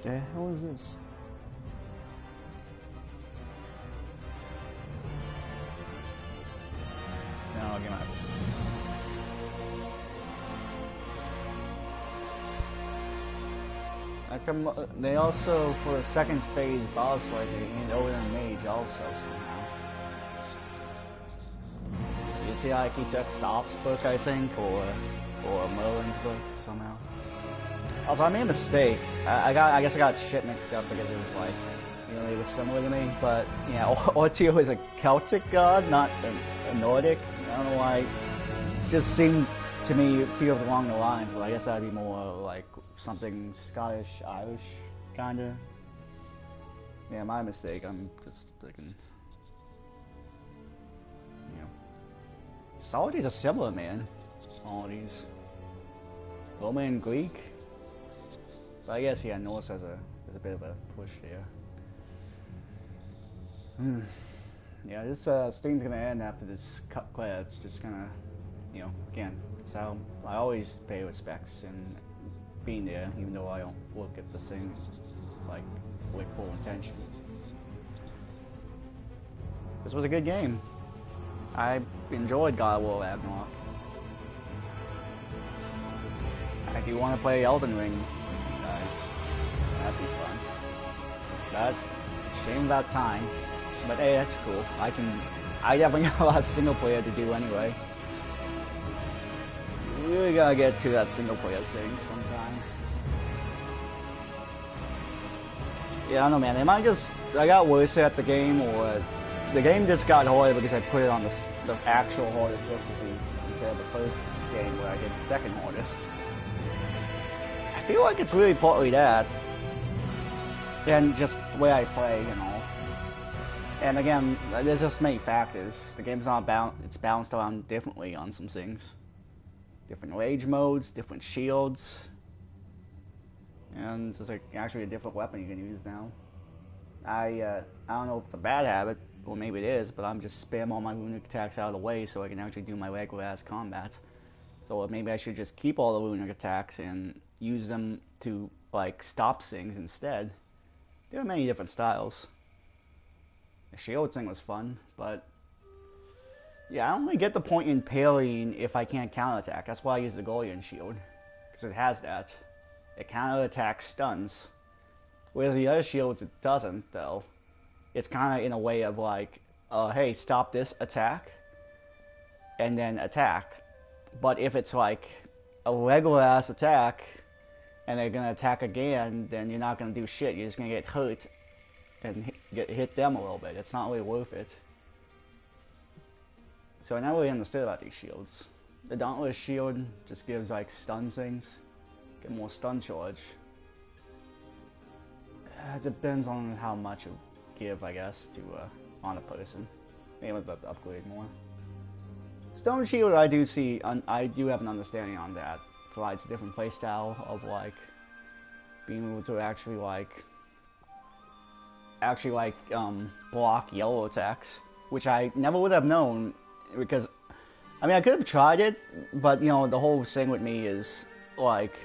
The hell is this? No, I'll get my... They also, for the second phase boss fight, they handed over the mage also somehow. You see like he took Soft's book, I think, or Merlin's book somehow. Also, I made a mistake. I guess I got shit mixed up because it was like, you know, they were similar to me, but yeah, Ortio is a Celtic god, not a Nordic. I don't know why. It just seemed to me feels along the lines, but I guess that'd be more like something Scottish, Irish, kinda. Yeah, my mistake. I'm just thinking, you know, mythologies are similar, man. All these Roman and Greek. But I guess yeah, Norse has a bit of a push there. Yeah, this stream's gonna end after this cut credits. Just gonna, you know, again, so I always pay respects and being there, even though I don't look at the thing like with full intention. This was a good game. I enjoyed God of War Ragnarok. I do want to play Elden Ring, guys. That'd be fun. That shame about time, but hey, that's cool. I definitely have a lot of single player to do anyway. We really gotta get to that single player thing sometime. Yeah, I don't know, man. They might just, I got worse at the game, or the game just got harder because I put it on the actual hardest difficulty instead of the first game where I did the second hardest. I feel like it's really partly that, and just the way I play, you know. And again, there's just many factors. The game's not it's balanced around differently on some things. Different rage modes, different shields, and it's like actually a different weapon you can use now. I don't know if it's a bad habit, or maybe it is, but I'm just spam all my runic attacks out of the way so I can actually do my regular ass combat. So maybe I should just keep all the runic attacks and use them to like stop things instead. There are many different styles. The shield thing was fun, but yeah, I don't really get the point in parrying if I can't counterattack. That's why I use the Golian shield, because it has that. It counterattacks stuns. Whereas the other shields, it doesn't, though. It's kind of in a way of like, hey, stop this attack, and then attack. But if it's like a regular ass attack, and they're gonna attack again, then you're not gonna do shit. You're just gonna get hurt, and hit them a little bit. It's not really worth it. So I never really understood about these shields. The Dauntless shield just gives like stun things. Get more stun charge. It depends on how much you give, I guess, to on a person. Maybe I'd love to upgrade more. Stone shield, I do see. I do have an understanding on that. Provides a different playstyle of like being able to actually block yellow attacks, which I never would have known because I mean I could have tried it, but you know the whole thing with me is like.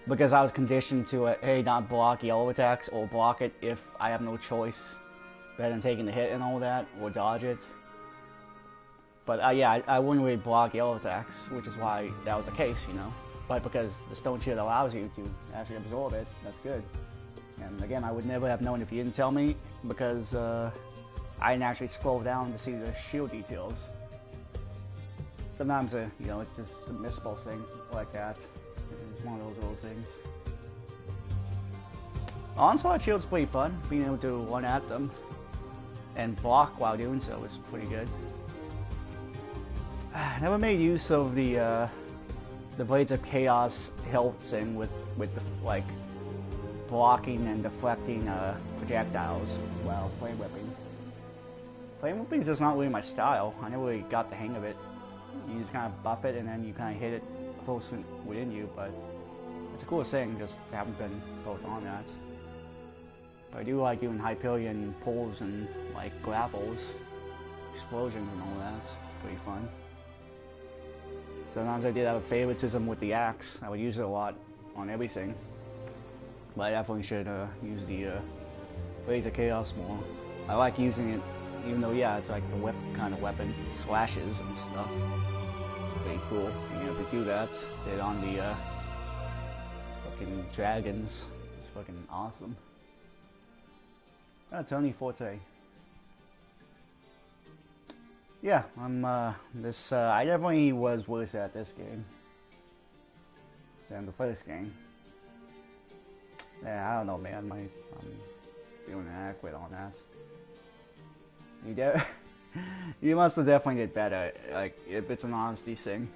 Because I was conditioned to hey, not block yellow attacks, or block it if I have no choice, rather than taking the hit and all that, or dodge it. But yeah, I wouldn't really block yellow attacks, which is why that was the case, you know. But because the stone shield allows you to actually absorb it, that's good. And again, I would never have known if you didn't tell me, because I didn't actually scroll down to see the shield details. Sometimes, you know, it's just a missable thing like that. It's one of those little things. Onslaught shield's pretty fun. Being able to run at them and block while doing so is pretty good. I never made use of the Blades of Chaos health thing with the like blocking and deflecting projectiles while flame whipping. Flame whipping is just not really my style. I never really got the hang of it. You just kind of buff it and then you kind of hit it close within you, but it's a cool thing, just haven't been both on that. But I do like doing Hyperion pulls and like grapples, explosions and all that. Pretty fun. Sometimes I did have a favoritism with the axe. I would use it a lot on everything. But I definitely should use the Blaze of Chaos more. I like using it, even though, yeah, it's like the kind of weapon, slashes and stuff. It's pretty cool being able to do that. Did it on the fucking dragons. It's fucking awesome. Tony Forte. Yeah, I'm, I definitely was worse at this game than the first game. Yeah, I don't know, man. I'm feeling inadequate on that. You must have definitely did better, like, if it's an honesty thing.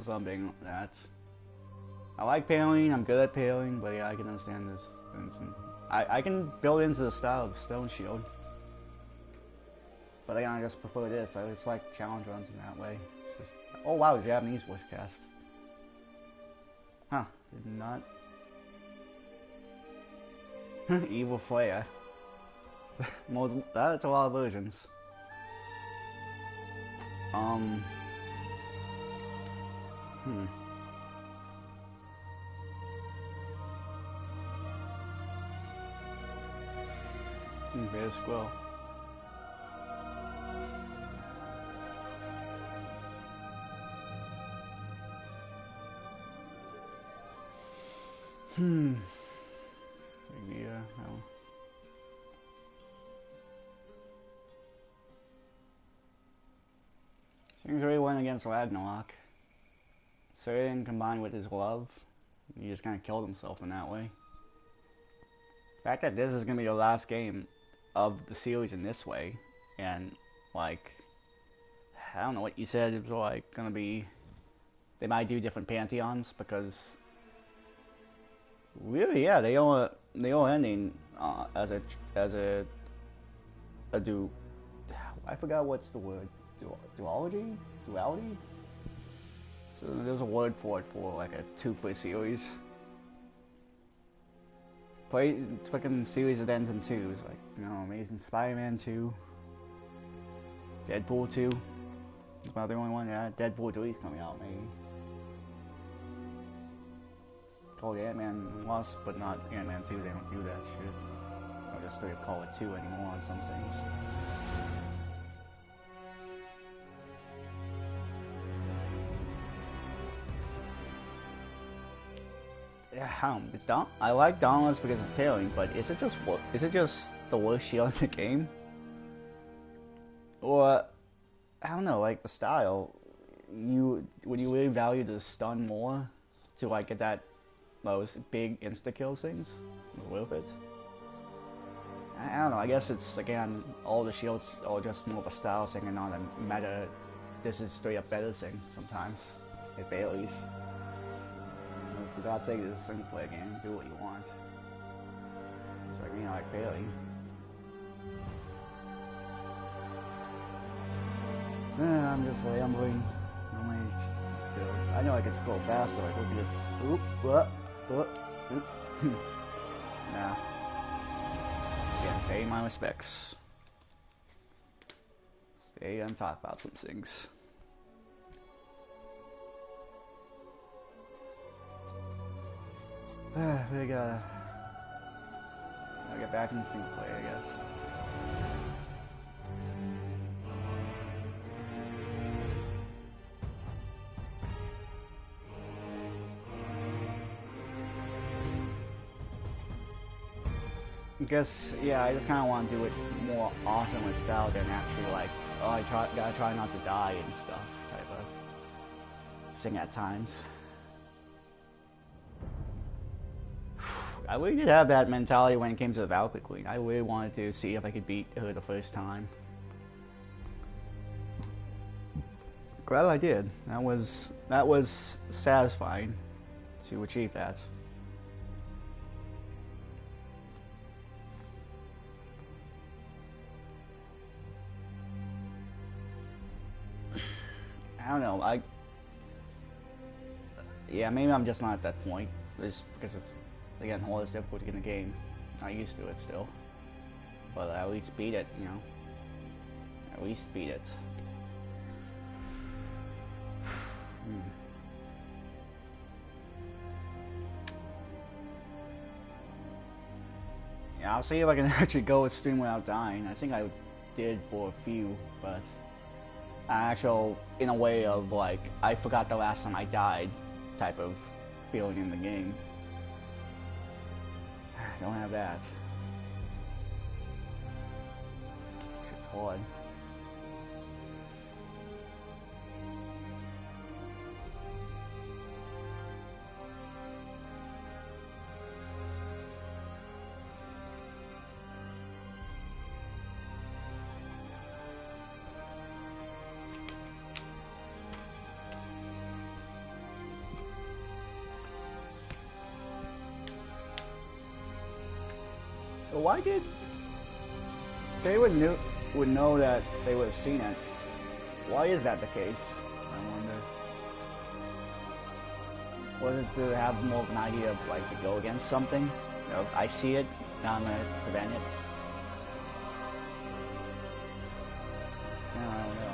Something like that. I like paling, I'm good at paling, but yeah, I can understand this. I can build into the style of Stone Shield. But I just prefer this. I just like challenge runs in that way. It's just, oh wow, Japanese voice cast. Huh, did not. Evil Flare. That's a lot of versions. Bear Squirrel. Maybe, no. Things really went against Ragnarok. Certain combined with his love, he just kind of killed himself in that way. The fact that this is going to be the last game of the series in this way, and, like, I don't know what you said, it was, like, going to be, they might do different pantheons, because, really, yeah, they all ending, as a I forgot what's the word, duality? So there's a word for it for, like, a two-foot series. Play fucking series that ends in twos, like, you know, Amazing Spider-Man 2, Deadpool 2. It's about the only one. Yeah, Deadpool 3 is coming out maybe. Called Ant-Man Wasp, but not Ant-Man 2. They don't do that shit. Or just straight call it 2 anymore on some things. Yeah, I like Dauntless because it's paling, but is it just the worst shield in the game? Or I don't know, like the style. Would you really value the stun more to like get those big insta kill things with it? I don't know. I guess it's again all the shields are just more of a style thing and not a meta. This is straight up better thing sometimes. It varies. For God's sake, this is a single player game. Do what you want. It's like, you know, like Bailey. I'm just rambling. I know I can scroll faster. Like, look at this. Nah. Yeah, pay my respects. Stay and talk about some things. We gotta get back in the single player, I guess. I guess, yeah, I just kind of want to do it more often with style than actually like, oh, gotta try not to die and stuff type of thing at times. I really did have that mentality when it came to the Valkyrie Queen. I really wanted to see if I could beat her the first time. Glad I did. That was satisfying to achieve that. I don't know. Yeah, maybe I'm just not at that point. It's because it's again hardest difficulty in the game. Not used to it still, but at least beat it. You know, at least beat it. Yeah, I'll see if I can actually go with stream without dying. I think I did for a few, but actual in a way of like I forgot the last time I died type of feeling in the game. I don't have that. It's hard. So why did they would know that they would have seen it? Why is that the case? I wonder. Was it to have more of an idea of like to go against something? You know, I see it, now I'm gonna prevent it. I don't know.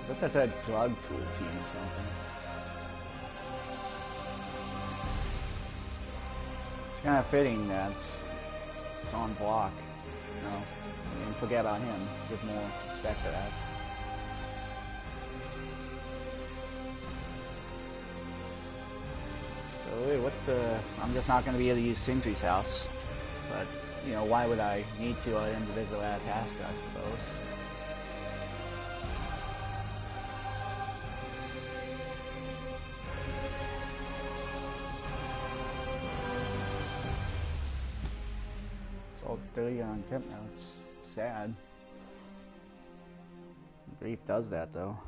Look at that drug tool team or something. It's kind of fitting that it's on block, you know, and forget about him. Give more respect to that. So wait, what the? I'm just not going to be able to use Sindri's house, but you know, why would I need to let him to visit that task? I suppose. All 30 on temp now. It's sad. Grief does that though.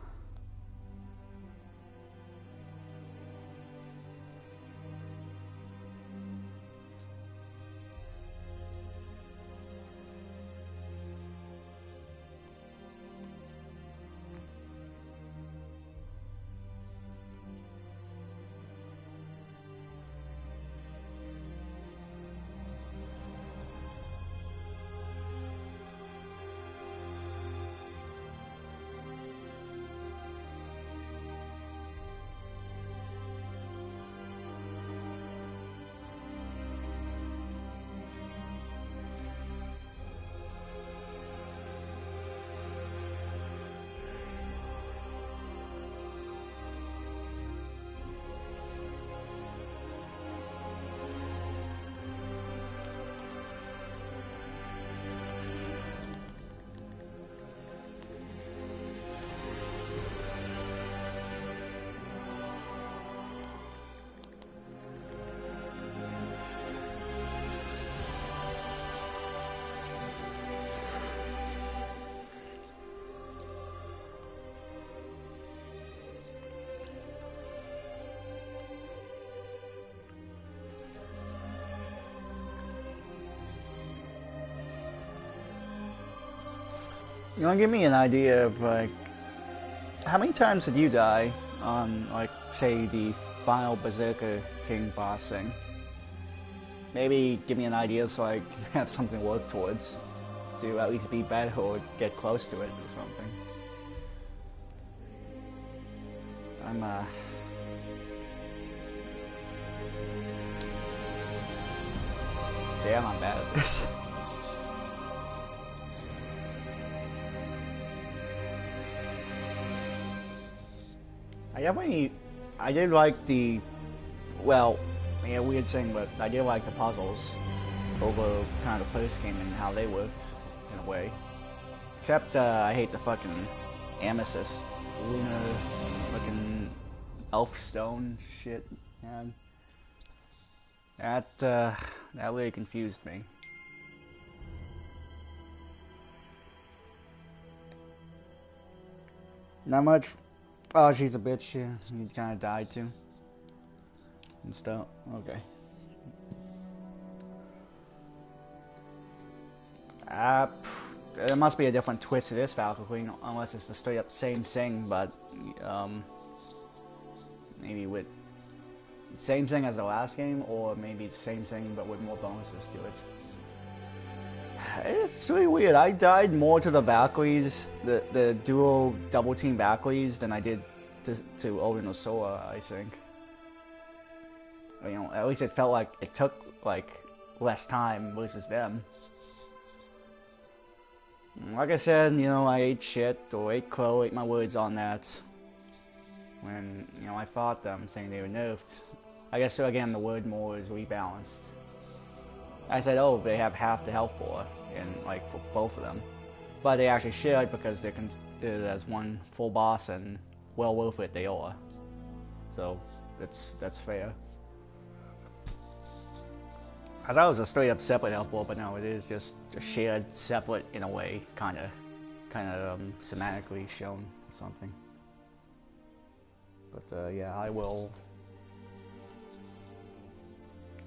You want to give me an idea of like how many times did you die on like say the final Berserker King boss thing? Maybe give me an idea so I can have something to work towards to at least be better or get close to it or something. Damn, I'm bad at this. I did like the, well, yeah, weird thing, but I did like the puzzles over kind of the first game and how they worked, in a way. Except, I hate the fucking amethyst, lunar, looking elf stone shit, man. That really confused me. Not much. Oh, she's a bitch. Yeah, he kind of died too. And stuff. Okay. There must be a different twist to this Falcon Queen, unless it's the straight up same thing, but maybe with same thing as the last game, or maybe the same thing but with more bonuses to it. It's really weird. I died more to the Valkyries, the dual double team Valkyries, than I did to Odin or Sora, I think. You know, at least it felt like it took like less time versus them. Like I said, you know, I ate shit or ate crow, ate my words on that. When, you know, I fought them saying they were nerfed. I guess again the word more is rebalanced. I said, oh, they have half the health bar in like for both of them, but they actually should because they're considered as one full boss and well worth it they are. So that's fair. I thought it was a straight up separate health bar, but no, it is just shared, separate in a way, kind of semantically shown or something. But yeah, I will.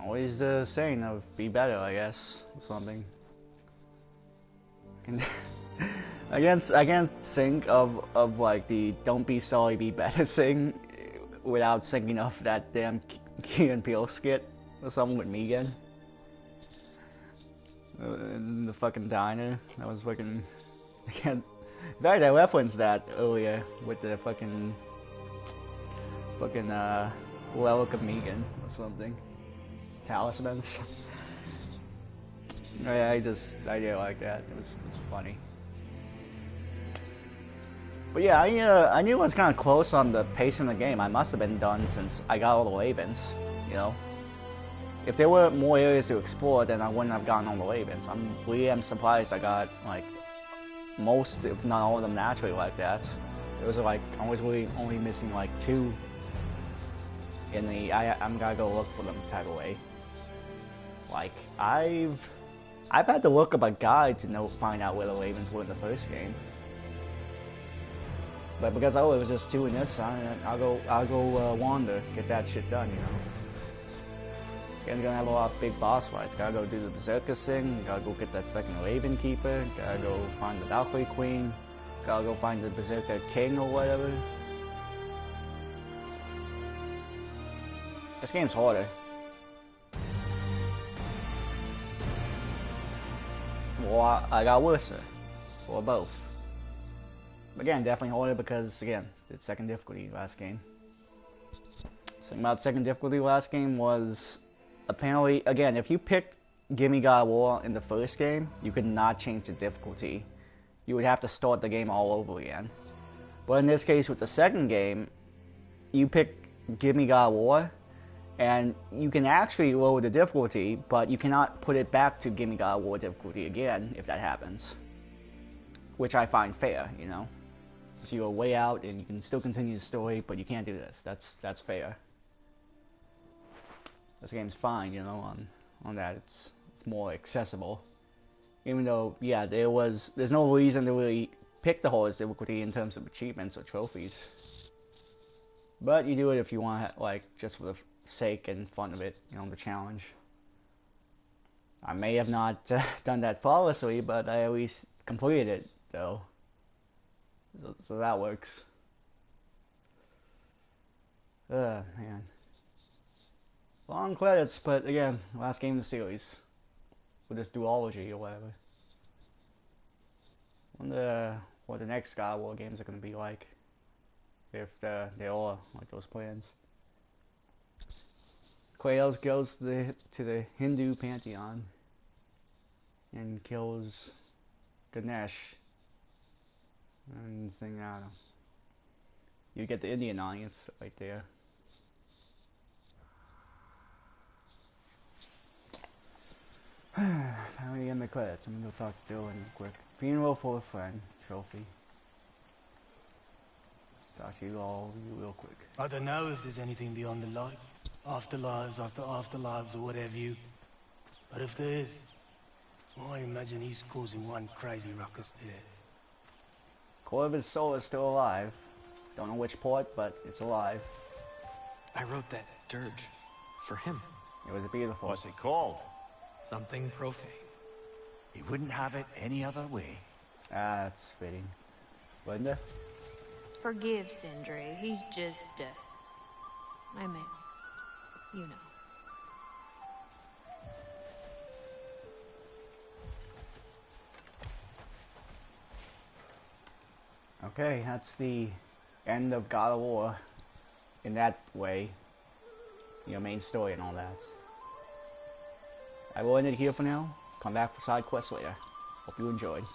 Always the saying of be better, I guess, or something. I can't think of like the don't be sorry, be better thing without thinking of that damn Key and Peele skit or something with Megan. In the fucking diner. That was fucking. I can't. In fact, I referenced that earlier with the fucking Relic of Megan or something. Talismans. Yeah, I did like that. It was funny. But yeah, I knew it was kind of close on the pace in the game. I must have been done since I got all the Ravens, you know. If there were more areas to explore, then I wouldn't have gotten all the Ravens. I'm really surprised I got like most, if not all of them, naturally like that. It was like I was really only missing like 2 in the I'm gotta go look for them type of way. Like I've had to look up a guide to find out where the Ravens were in the first game. But because it was just 2 in this, I'll go wander, get that shit done, you know. This game's gonna have a lot of big boss fights. Gotta go do the Berserker thing, gotta go get that fucking Raven Keeper, gotta go find the Valkyrie Queen, gotta go find the Berserker King or whatever. This game's harder. Well, I got worse, or both. Again, definitely harder because, again, it's second difficulty last game. Something about second difficulty last game was, apparently, again, if you picked Gimme God of War in the first game, you could not change the difficulty. You would have to start the game all over again. But in this case, with the second game, you pick Gimme God of War, and you can actually lower the difficulty, but you cannot put it back to Gimme God of War difficulty again if that happens. Which I find fair, you know. So you're way out and you can still continue the story, but you can't do this. That's fair. This game's fine, you know, on that. It's more accessible. Even though, yeah, there's no reason to really pick the hardest difficulty in terms of achievements or trophies. But you do it if you want, like, just for the sake and fun of it, you know, the challenge. I may have not done that flawlessly, but I at least completed it, though. So that works. Man. Long credits, but again, last game in the series. With this duology or whatever. Wonder what the next God of War games are going to be like. If they are like those plans. Kratos goes to the Hindu pantheon and kills Ganesh. And sing out. You get the Indian audience right there. Finally in the credits. I'm gonna go talk to Dylan real quick. Funeral for a friend trophy. Talk to you all real quick. I don't know if there's anything beyond the light. Afterlives after afterlives or whatever you. But if there is, well, I imagine he's causing one crazy ruckus there. Core of his soul is still alive. Don't know which part, but it's alive. I wrote that dirge for him. It was beautiful. What's it called? Something profane. He wouldn't have it any other way. Ah, that's fitting. Linda? Forgive Sindri. He's just, I mean, you know. Okay, that's the end of God of War in that way. Main story and all that. I will end it here for now. Come back for side quests later. Hope you enjoyed.